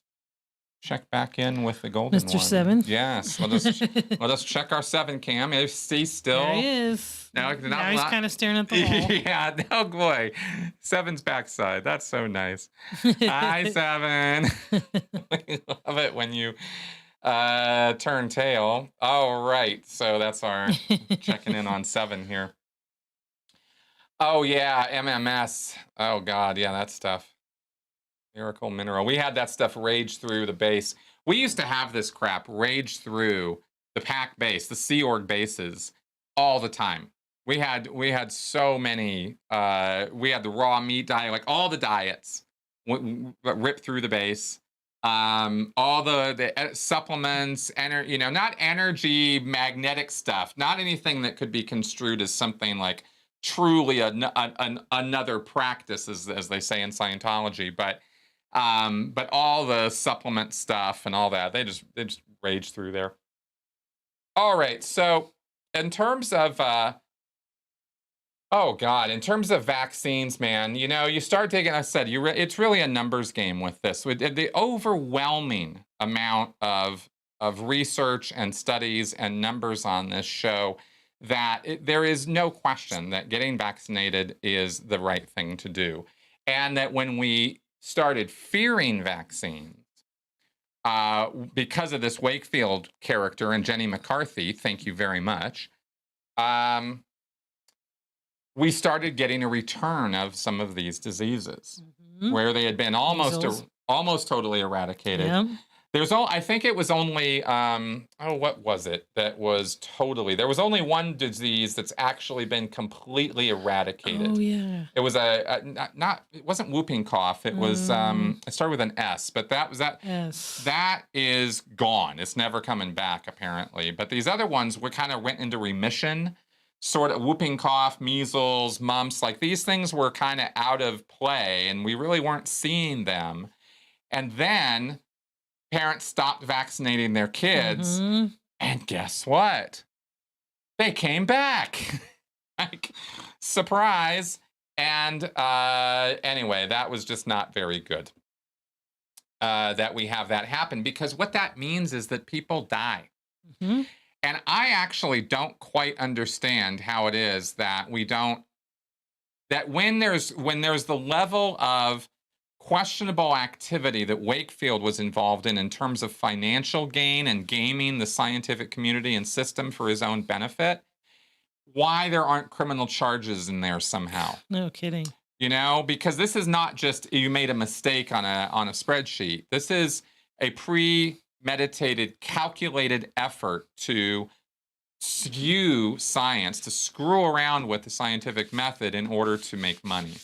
check back in with the golden Mr. one. Seven. Yes, let us check our 7 cam. He's still. There he is. Now he's kind of staring at the wall. Yeah, oh boy. 7's backside. That's so nice. Hi, 7. Love it when you turn tail. All right, so that's our checking in on 7 here. Oh yeah, MMS. Oh God, yeah, that stuff. Miracle mineral. We had that stuff rage through the base. We used to have this crap rage through the pack base, the Sea Org bases, all the time. We had so many. We had the raw meat diet, like all the diets ripped through the base. All the supplements, not energy, magnetic stuff, not anything that could be construed as something like truly another practice, as they say in Scientology, but all the supplement stuff and all that, they just rage through there. All right, so in terms of in terms of vaccines, man, you start taking, I said, it's really a numbers game with this. With the overwhelming amount of research and studies and numbers on this show that there is no question that getting vaccinated is the right thing to do. And that when we started fearing vaccines because of this Wakefield character and Jenny McCarthy, thank you very much, we started getting a return of some of these diseases. where they had been Measles. almost totally eradicated. Yep. I think it was only, what was it? That was totally, there was only one disease that's actually been completely eradicated. Oh yeah. It was it wasn't whooping cough. It was, it started with an S, but Yes. that is gone. It's never coming back, apparently. But these other ones went into remission. Sort of whooping cough, measles, mumps, like these things were kind of out of play and we really weren't seeing them. And then parents stopped vaccinating their kids. And guess what? They came back. Like, surprise. And anyway, that was just not very good that we have that happen, because what that means is that people die. And I actually don't quite understand how it is that when there's the level of questionable activity that Wakefield was involved in terms of financial gain and gaming the scientific community and system for his own benefit, why there aren't criminal charges in there somehow. No kidding. You know, because this is not just you made a mistake on a spreadsheet. This is a premeditated, calculated effort to skew science, to screw around with the scientific method in order to make money.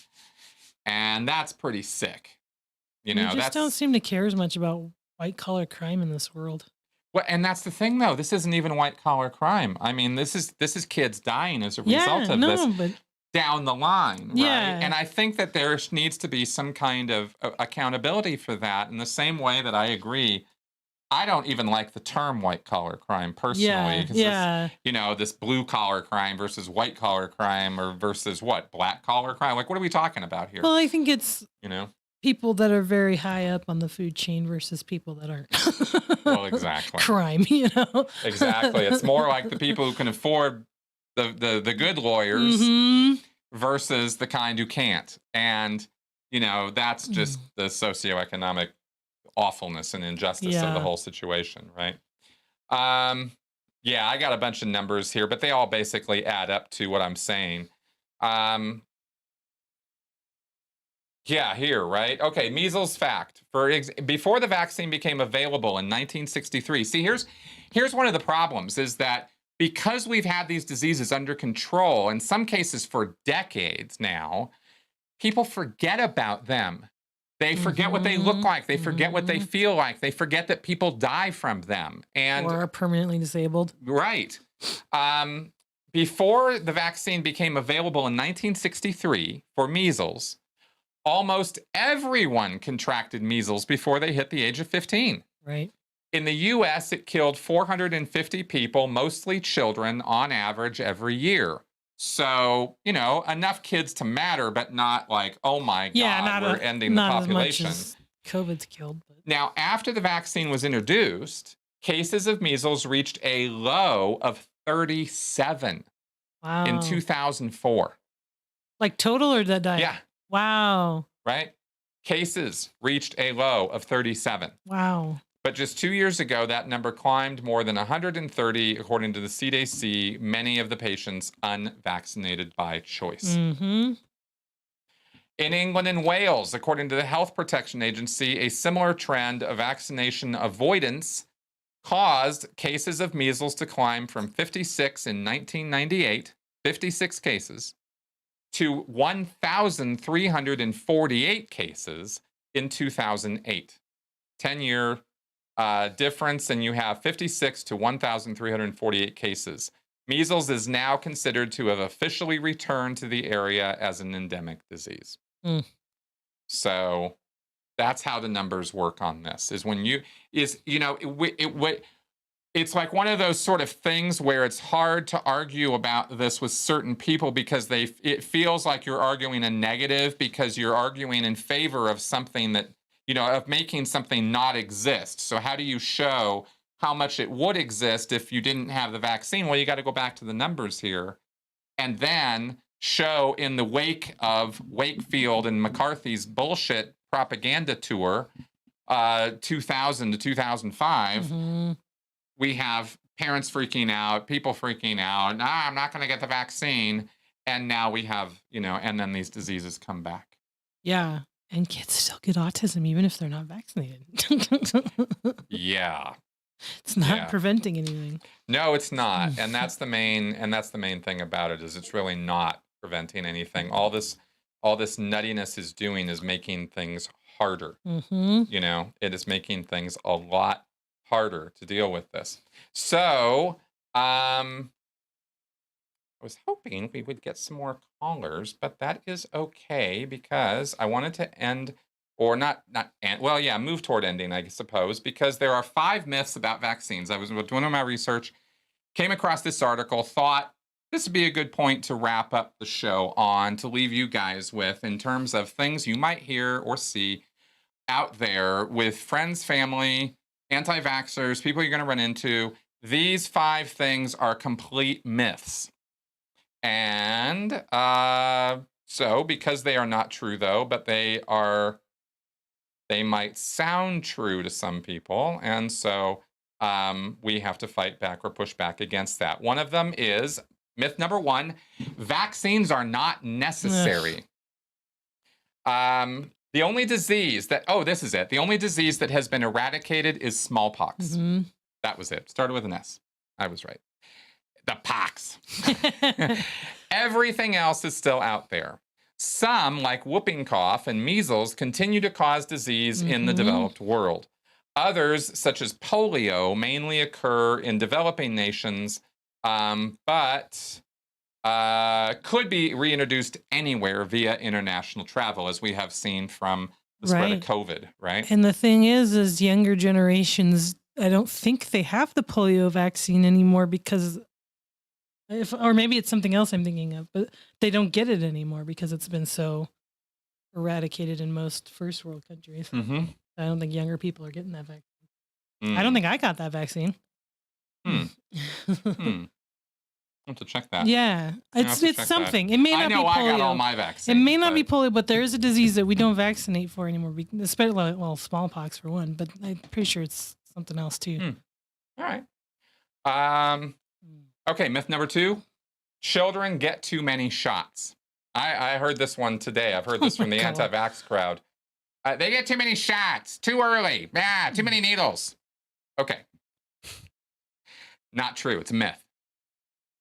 And that's pretty sick. You know, they just don't seem to care as much about white collar crime in this world. Well, and that's the thing, though. This isn't even white collar crime. I mean, this is kids dying as a result of this but down the line, right? Yeah. And I think that there needs to be some kind of accountability for that. In the same way that I agree, I don't even like the term white collar crime personally. Yeah. This blue collar crime versus white collar crime, or versus what? Black collar crime? Like, what are we talking about here? Well, I think it's people that are very high up on the food chain versus people that aren't. Well, exactly. Crime, Exactly. It's more like the people who can afford the good lawyers versus the kind who can't. And, that's just the socioeconomic awfulness and injustice of the whole situation, right? I got a bunch of numbers here, but they all basically add up to what I'm saying. Here, right? Okay, measles fact. Before the vaccine became available in 1963. See, here's one of the problems is that because we've had these diseases under control, in some cases for decades now, people forget about them. They forget what they look like. They forget what they feel like. They forget that people die from them. Or are permanently disabled. Right. Before the vaccine became available in 1963 for measles, almost everyone contracted measles before they hit the age of 15. Right. In the U.S., it killed 450 people, mostly children, on average every year. So, enough kids to matter, but not like, oh my God, we're ending the population. Not as much as COVID's killed. But. Now, after the vaccine was introduced, cases of measles reached a low of 37 in 2004. Like total or that died? Yeah. Wow. Right? Cases reached a low of 37. Wow. But just 2 years ago, that number climbed more than 130, according to the CDC, many of the patients unvaccinated by choice. In England and Wales, according to the Health Protection Agency, a similar trend of vaccination avoidance caused cases of measles to climb from 56 in 1998, 56 cases, to 1,348 cases in 2008. 10-year difference, and you have 56 to 1,348 cases. Measles is now considered to have officially returned to the area as an endemic disease. So that's how the numbers work on this. It's like one of those sort of things where it's hard to argue about this with certain people because it feels like you're arguing a negative because you're arguing in favor of something that, of making something not exist. So how do you show how much it would exist if you didn't have the vaccine? Well, you got to go back to the numbers here and then show in the wake of Wakefield and McCarthy's bullshit propaganda tour, 2000 to 2005, we have parents freaking out, people freaking out. I'm not going to get the vaccine. And now we have, and then these diseases come back. Yeah. And kids still get autism even if they're not vaccinated. Yeah. It's not preventing anything. No, it's not. And that's the main thing about it, is it's really not preventing anything. All this nuttiness is doing is making things harder. You know, it is making things a lot harder to deal with this. So, I was hoping we would get some more callers, but that is okay, because I wanted to end, or move toward ending, I suppose, because there are 5 myths about vaccines. I was doing my research, came across this article, thought this would be a good point to wrap up the show on, to leave you guys with, in terms of things you might hear or see out there with friends, family, anti-vaxxers, people you're going to run into. These 5 things are complete myths. And so, because they are not true, though, but they might sound true to some people. And so we have to fight back or push back against that. One of them is myth number 1: vaccines are not necessary. The only disease that, this is it. The only disease that has been eradicated is smallpox. That was it. Started with an S. I was right. The pox. Everything else is still out there. Some, like whooping cough and measles, continue to cause disease in the developed world. Others, such as polio, mainly occur in developing nations, but could be reintroduced anywhere via international travel, as we have seen from the spread of COVID, right? And the thing is younger generations, I don't think they have the polio vaccine anymore, because or maybe it's something else I'm thinking of, but they don't get it anymore because it's been so eradicated in most first world countries. I don't think younger people are getting that vaccine. I don't think I got that vaccine. I'll have to check that. Yeah, it's something. It may not be polio. I got all my vaccines. It may not be polio, but there is a disease that we don't vaccinate for anymore. Especially, smallpox for one, but I'm pretty sure it's something else too. All right. Okay, myth number 2: children get too many shots. I heard this one today. I've heard this from the anti-vax crowd. They get too many shots, too early. Too many needles. Okay. Not true. It's a myth.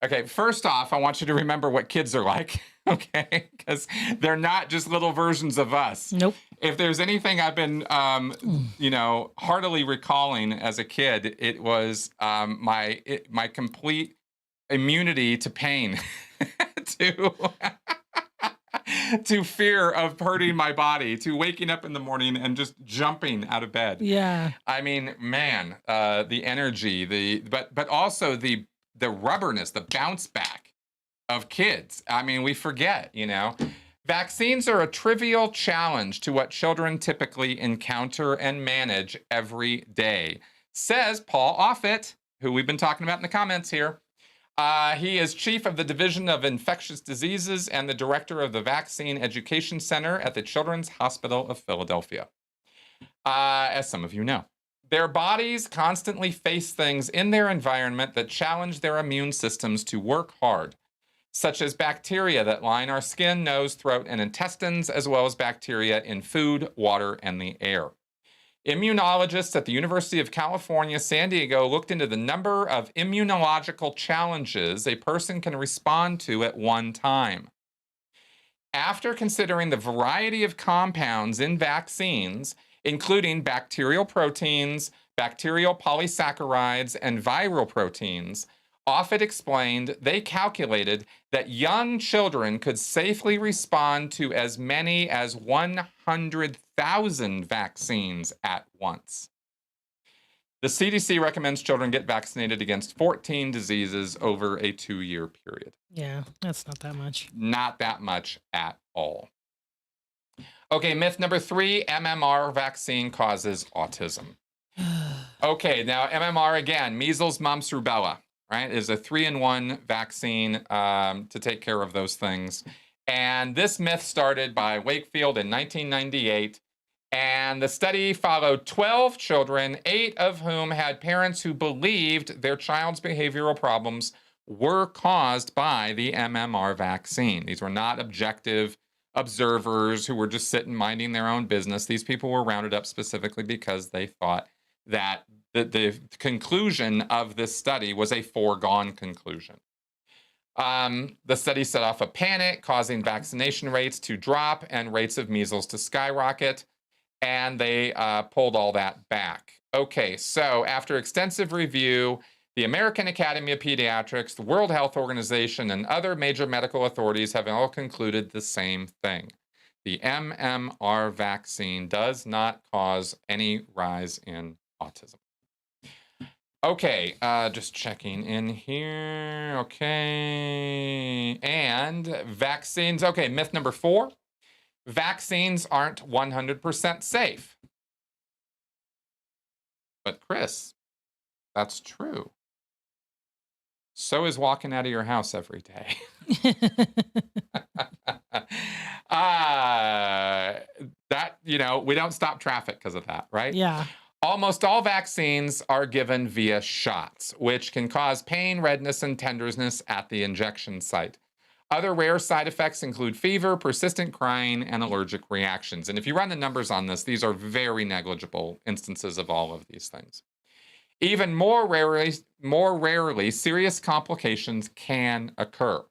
Okay, first off, I want you to remember what kids are like, okay? Because they're not just little versions of us. Nope. If there's anything I've been, heartily recalling as a kid, it was my complete immunity to pain, to fear of hurting my body, to waking up in the morning and just jumping out of bed. Yeah. I mean, man, the energy, but also the rubberness, the bounce back of kids. I mean, we forget, Vaccines are a trivial challenge to what children typically encounter and manage every day, says Paul Offit, who we've been talking about in the comments here. He is chief of the Division of Infectious Diseases and the director of the Vaccine Education Center at the Children's Hospital of Philadelphia. As some of you know, their bodies constantly face things in their environment that challenge their immune systems to work hard, such as bacteria that line our skin, nose, throat, and intestines, as well as bacteria in food, water, and the air. Immunologists at the University of California, San Diego looked into the number of immunological challenges a person can respond to at one time. After considering the variety of compounds in vaccines, including bacterial proteins, bacterial polysaccharides, and viral proteins, Offit explained they calculated that young children could safely respond to as many as 100,000 vaccines at once. The CDC recommends children get vaccinated against 14 diseases over a 2-year period. Yeah, that's not that much. Not that much at all. Okay, myth number 3, MMR vaccine causes autism. Okay, now MMR again, measles, mumps, rubella. Right, is a 3-in-1 vaccine to take care of those things. And this myth started by Wakefield in 1998. And the study followed 12 children, 8 of whom had parents who believed their child's behavioral problems were caused by the MMR vaccine. These were not objective observers who were just sitting minding their own business. These people were rounded up specifically because they thought that the conclusion of this study was a foregone conclusion. The study set off a panic, causing vaccination rates to drop and rates of measles to skyrocket, and they pulled all that back. Okay, so after extensive review, the American Academy of Pediatrics, the World Health Organization, and other major medical authorities have all concluded the same thing. The MMR vaccine does not cause any rise in autism. Okay, just checking in here. Okay, and vaccines. Okay, myth number 4. Vaccines aren't 100% safe. But Chris, that's true. So is walking out of your house every day. That, we don't stop traffic because of that, right? Yeah. Almost all vaccines are given via shots, which can cause pain, redness, and tenderness at the injection site. Other rare side effects include fever, persistent crying, and allergic reactions. And if you run the numbers on this, these are very negligible instances of all of these things. Even more rarely, serious complications can occur.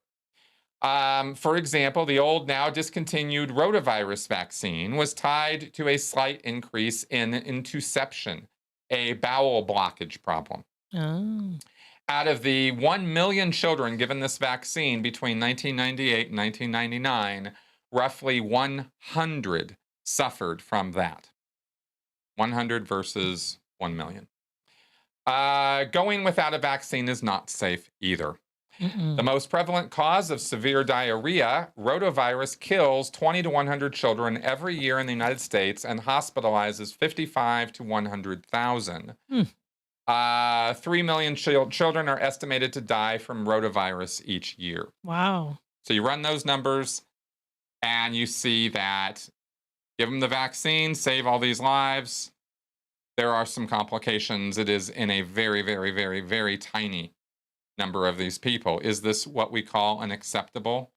For example, the old, now discontinued rotavirus vaccine was tied to a slight increase in intussusception, a bowel blockage problem. Oh. Out of the 1 million children given this vaccine between 1998 and 1999, roughly 100 suffered from that. 100 versus 1 million. Going without a vaccine is not safe either. The most prevalent cause of severe diarrhea, rotavirus kills 20 to 100 children every year in the United States and hospitalizes 55 to 100,000. 3 million children are estimated to die from rotavirus each year. Wow. So you run those numbers and you see that give them the vaccine, save all these lives. There are some complications. It is in a very, very, very, very tiny number of these people. Is this what we call an acceptable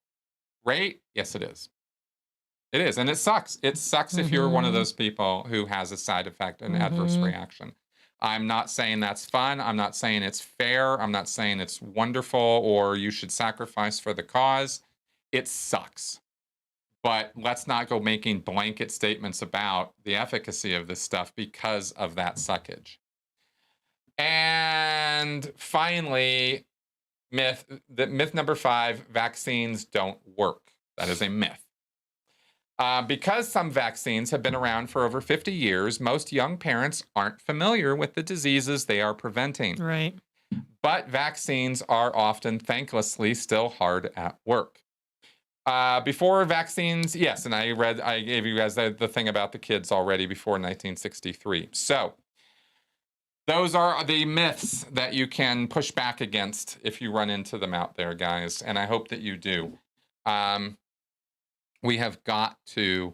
rate? Yes, it is. It is. And it sucks. It sucks if you're one of those people who has a side effect, an adverse reaction. I'm not saying that's fun. I'm not saying it's fair. I'm not saying it's wonderful or you should sacrifice for the cause. It sucks. But let's not go making blanket statements about the efficacy of this stuff because of that suckage. And finally, myth number 5, vaccines don't work. That is a myth. Because some vaccines have been around for over 50 years, most young parents aren't familiar with the diseases they are preventing. Right. But vaccines are often, thanklessly, still hard at work. Before vaccines, yes, and I gave you guys the thing about the kids already before 1963. So those are the myths that you can push back against if you run into them out there, guys. And I hope that you do. We have got to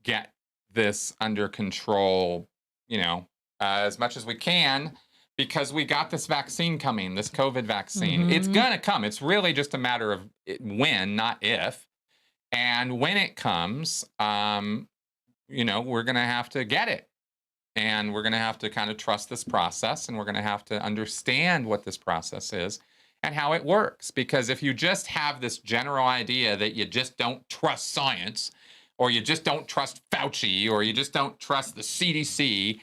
get this under control, as much as we can, because we got this vaccine coming, this COVID vaccine. It's going to come. It's really just a matter of when, not if. And when it comes, we're going to have to get it. And we're going to have to kind of trust this process, and we're going to have to understand what this process is and how it works. Because if you just have this general idea that you just don't trust science, or you just don't trust Fauci, or you just don't trust the CDC,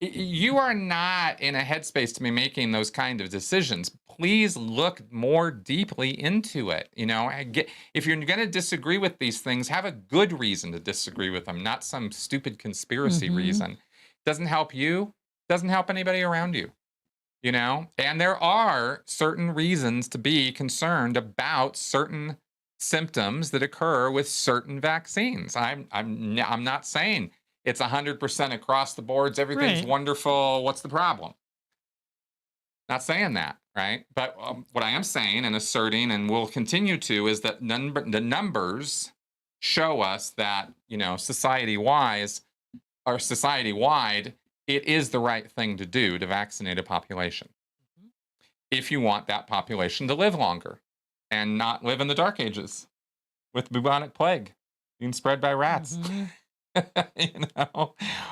you are not in a headspace to be making those kind of decisions. Please look more deeply into it. If you're going to disagree with these things, have a good reason to disagree with them, not some stupid conspiracy reason. Doesn't help you, doesn't help anybody around you, And there are certain reasons to be concerned about certain symptoms that occur with certain vaccines. I'm not saying it's 100% across the boards, everything's wonderful, what's the problem? Not saying that, right? But what I am saying and asserting, and will continue to, is that the numbers show us that, society-wide, it is the right thing to do to vaccinate a population. If you want that population to live longer and not live in the dark ages with bubonic plague. being spread by rats,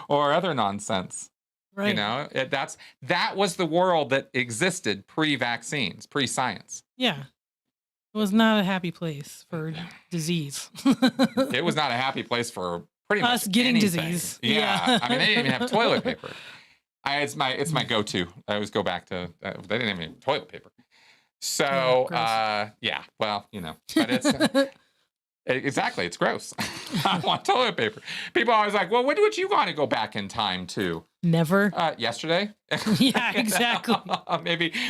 or other nonsense. Right. That was the world that existed pre-vaccines, pre-science. Yeah. It was not a happy place for disease. It was not a happy place for pretty much us getting anything. disease. Yeah. I mean, they didn't even have toilet paper. It's my go-to. I always go back to they didn't have any toilet paper. So yeah, well, but it's exactly, it's gross. I want toilet paper. People are always like, well, when would you want to go back in time to? Never. Yesterday. Yeah, exactly.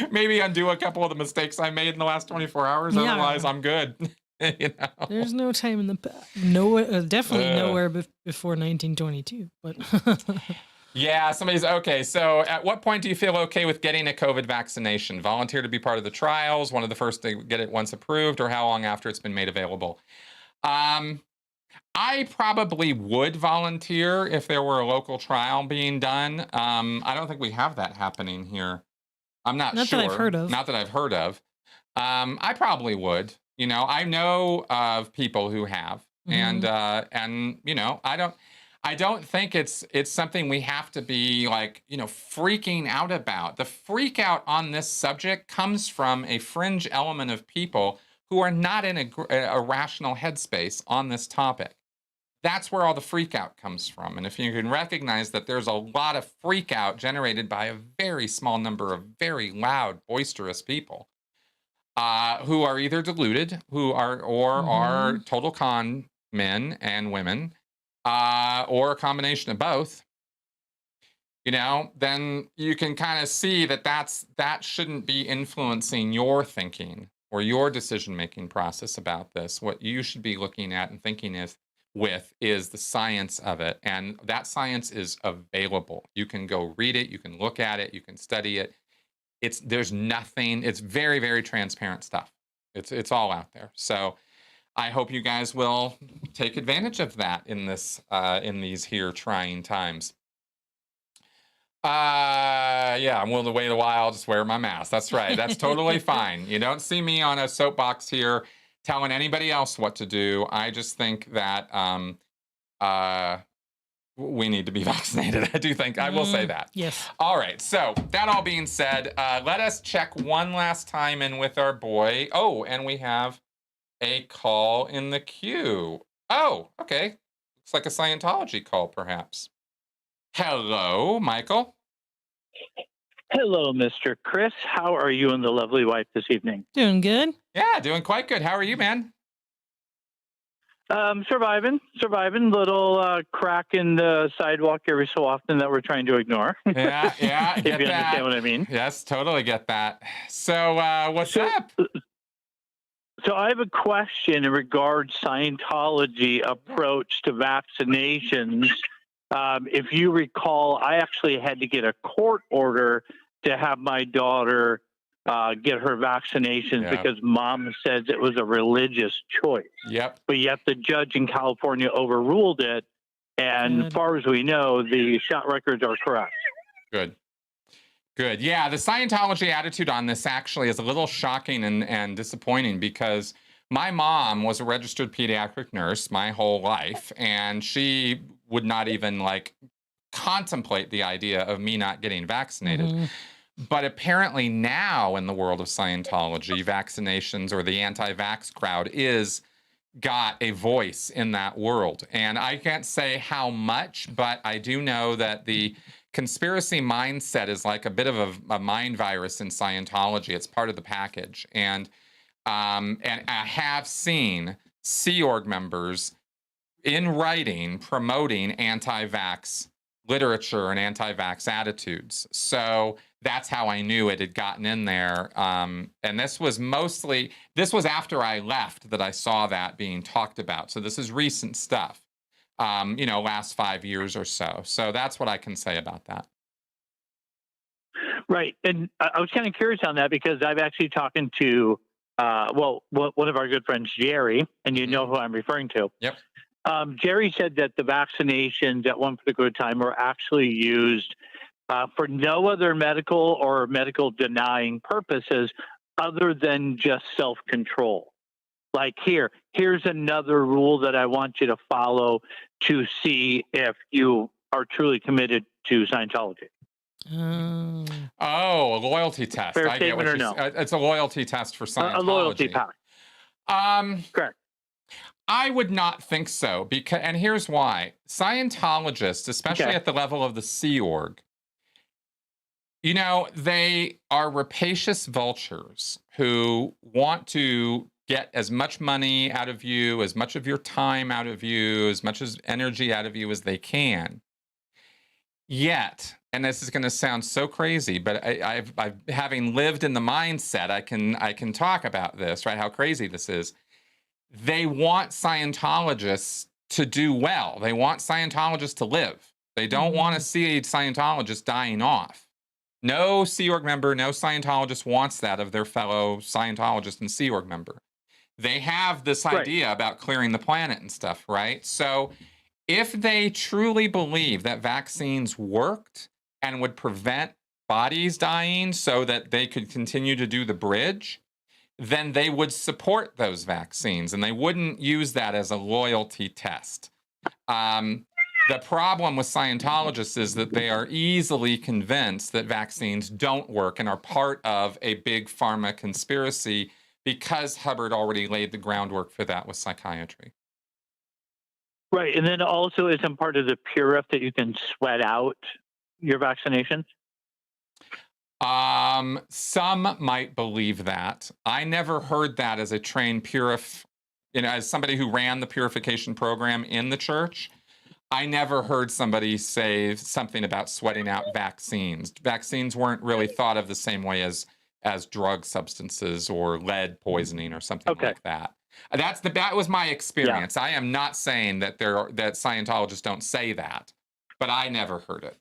maybe undo a couple of the mistakes I made in the last 24 hours. Yeah. Otherwise, I'm good. There's no time in the past. Nowhere, definitely nowhere before 1922. But yeah, somebody's okay. So, at what point do you feel okay with getting a COVID vaccination? Volunteer to be part of the trials, one of the first to get it once approved, or how long after it's been made available? I probably would volunteer if there were a local trial being done. I don't think we have that happening here. I'm not sure. Not that I've heard of. Not that I've heard of. I probably would. I know of people who have, and I don't think it's something we have to be like, freaking out about. The freak out on this subject comes from a fringe element of people who are not in a rational headspace on this topic. That's where all the freak out comes from. And if you can recognize that there's a lot of freak out generated by a very small number of very loud, boisterous people who are either deluded, are total con men and women, or a combination of both, then you can kind of see that shouldn't be influencing your thinking or your decision-making process about this. What you should be looking at and thinking is the science of it. And that science is available. You can go read it, you can look at it, you can study it. There's nothing, it's very, very transparent stuff. It's all out there. So I hope you guys will take advantage of that in these here trying times. Yeah, I'm willing to wait a while. I'll just wear my mask. That's right. That's totally fine. You don't see me on a soapbox here telling anybody else what to do. I just think that we need to be vaccinated. I do think, I will say that. Yes. All right. So that all being said, let us check one last time in with our boy. Oh, and we have a call in the queue. Oh, okay. Looks like a Scientology call, perhaps. Hello, Michael. Hello, Mr. Chris. How are you and the lovely wife this evening? Doing good. Yeah, doing quite good. How are you, man? Surviving. Little crack in the sidewalk every so often that we're trying to ignore. Yeah, if you understand what I mean. Yes, totally get that. So, what's up? So I have a question in regards Scientology approach to vaccinations. If you recall, I actually had to get a court order to have my daughter get her vaccinations because mom says it was a religious choice. Yep. But yet the judge in California overruled it. And as far as we know, the shot records are correct. Good. Yeah, the Scientology attitude on this actually is a little shocking and disappointing because my mom was a registered pediatric nurse my whole life, and she would not even contemplate the idea of me not getting vaccinated. Mm-hmm. But apparently now in the world of Scientology, vaccinations or the anti-vax crowd is got a voice in that world. And I can't say how much, but I do know that the conspiracy mindset is like a bit of a mind virus in Scientology. It's part of the package. And I have seen Sea Org members in writing promoting anti-vax literature and anti-vax attitudes. So that's how I knew it had gotten in there. And this was after I left that I saw that being talked about. So this is recent stuff, last 5 years or so. So that's what I can say about that. Right. And I was kind of curious on that because I've actually talking to, one of our good friends, Jerry, and you know who I'm referring to. Yep. Jerry said that the vaccinations at one particular time were actually used for no other medical or medical denying purposes other than just self-control. like, here's another rule that I want you to follow to see if you are truly committed to Scientology. Oh, a loyalty test. Fair I get what statement you're or no? It's a loyalty test for Scientology. A loyalty test. Correct. I would not think so, because, and here's why. Scientologists, especially at the level of the Sea Org, you know, they are rapacious vultures who want to get as much money out of you, as much of your time out of you, as much as energy out of you as they can. Yet, and this is going to sound so crazy, but I've having lived in the mindset, I can talk about this, right? How crazy this is. They want Scientologists to do well. They want Scientologists to live. They don't want to see Scientologists dying off. No Sea Org member, no Scientologist wants that of their fellow Scientologist and Sea Org member. They have this idea about clearing the planet and stuff, right? So if they truly believe that vaccines worked and would prevent bodies dying so that they could continue to do the bridge, then they would support those vaccines and they wouldn't use that as a loyalty test. The problem with Scientologists is that they are easily convinced that vaccines don't work and are part of a big pharma conspiracy because Hubbard already laid the groundwork for that with psychiatry. Right. And then also isn't part of the Purif that you can sweat out your vaccination? Some might believe that. I never heard that as a trained Purif, you know, as somebody who ran the purification program in the church. I never heard somebody say something about sweating out vaccines. Vaccines weren't really thought of the same way as drug substances or lead poisoning or something like that. That was my experience. I am not saying that that Scientologists don't say that, but I never heard it.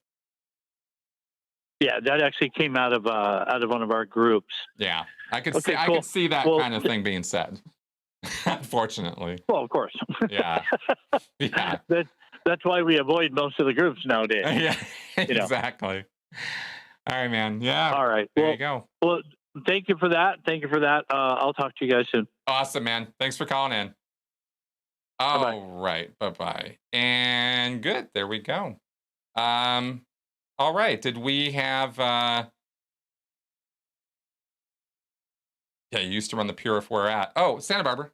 Yeah, that actually came out of one of our groups. Yeah, I could see I could see that kind of thing being said. Unfortunately. Well, of course. Yeah. Yeah. That's why we avoid most of the groups nowadays. Yeah. Exactly. All right, man. Yeah. All right. There you go. Well, thank you for that. I'll talk to you guys soon. Awesome, man. Thanks for calling in. All right. Bye-bye. And good. There we go. All right. Did we have yeah, you used to run the Purif where at? Oh, Santa Barbara.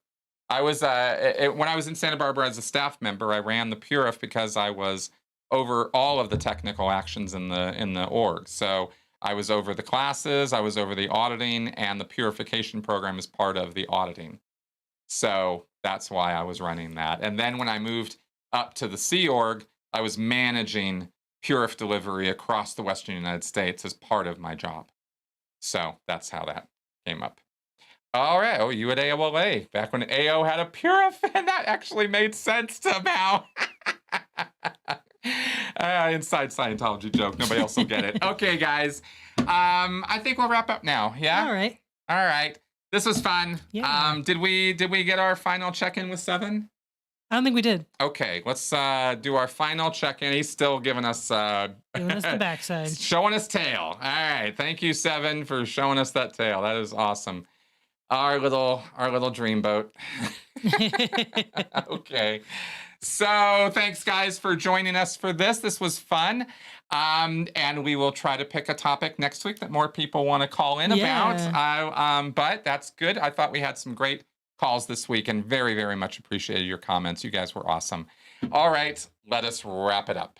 I was when I was in Santa Barbara as a staff member, I ran the Purif because I was over all of the technical actions in the org. So I was over the classes, I was over the auditing, and the purification program is part of the auditing. So that's why I was running that. And then when I moved up to the Sea Org, I was managing Purif delivery across the Western United States as part of my job. So that's how that came up. All right. Oh, you at AOLA, back when AO had a Purif, and that actually made sense somehow. Inside Scientology joke. Nobody else will get it. Okay, guys. I think we'll wrap up now. Yeah? All right. All right. This was fun. Yeah. Did we get our final check-in with Seven? I don't think we did. Okay, let's do our final check-in. He's still giving us the backside. Showing us tail. All right. Thank you, Seven, for showing us that tail. That is awesome. Our little dreamboat. Okay. So thanks, guys, for joining us for this. This was fun. And we will try to pick a topic next week that more people want to call in about. But that's good. I thought we had some great calls this week and very, very much appreciated your comments. You guys were awesome. All right, let us wrap it up.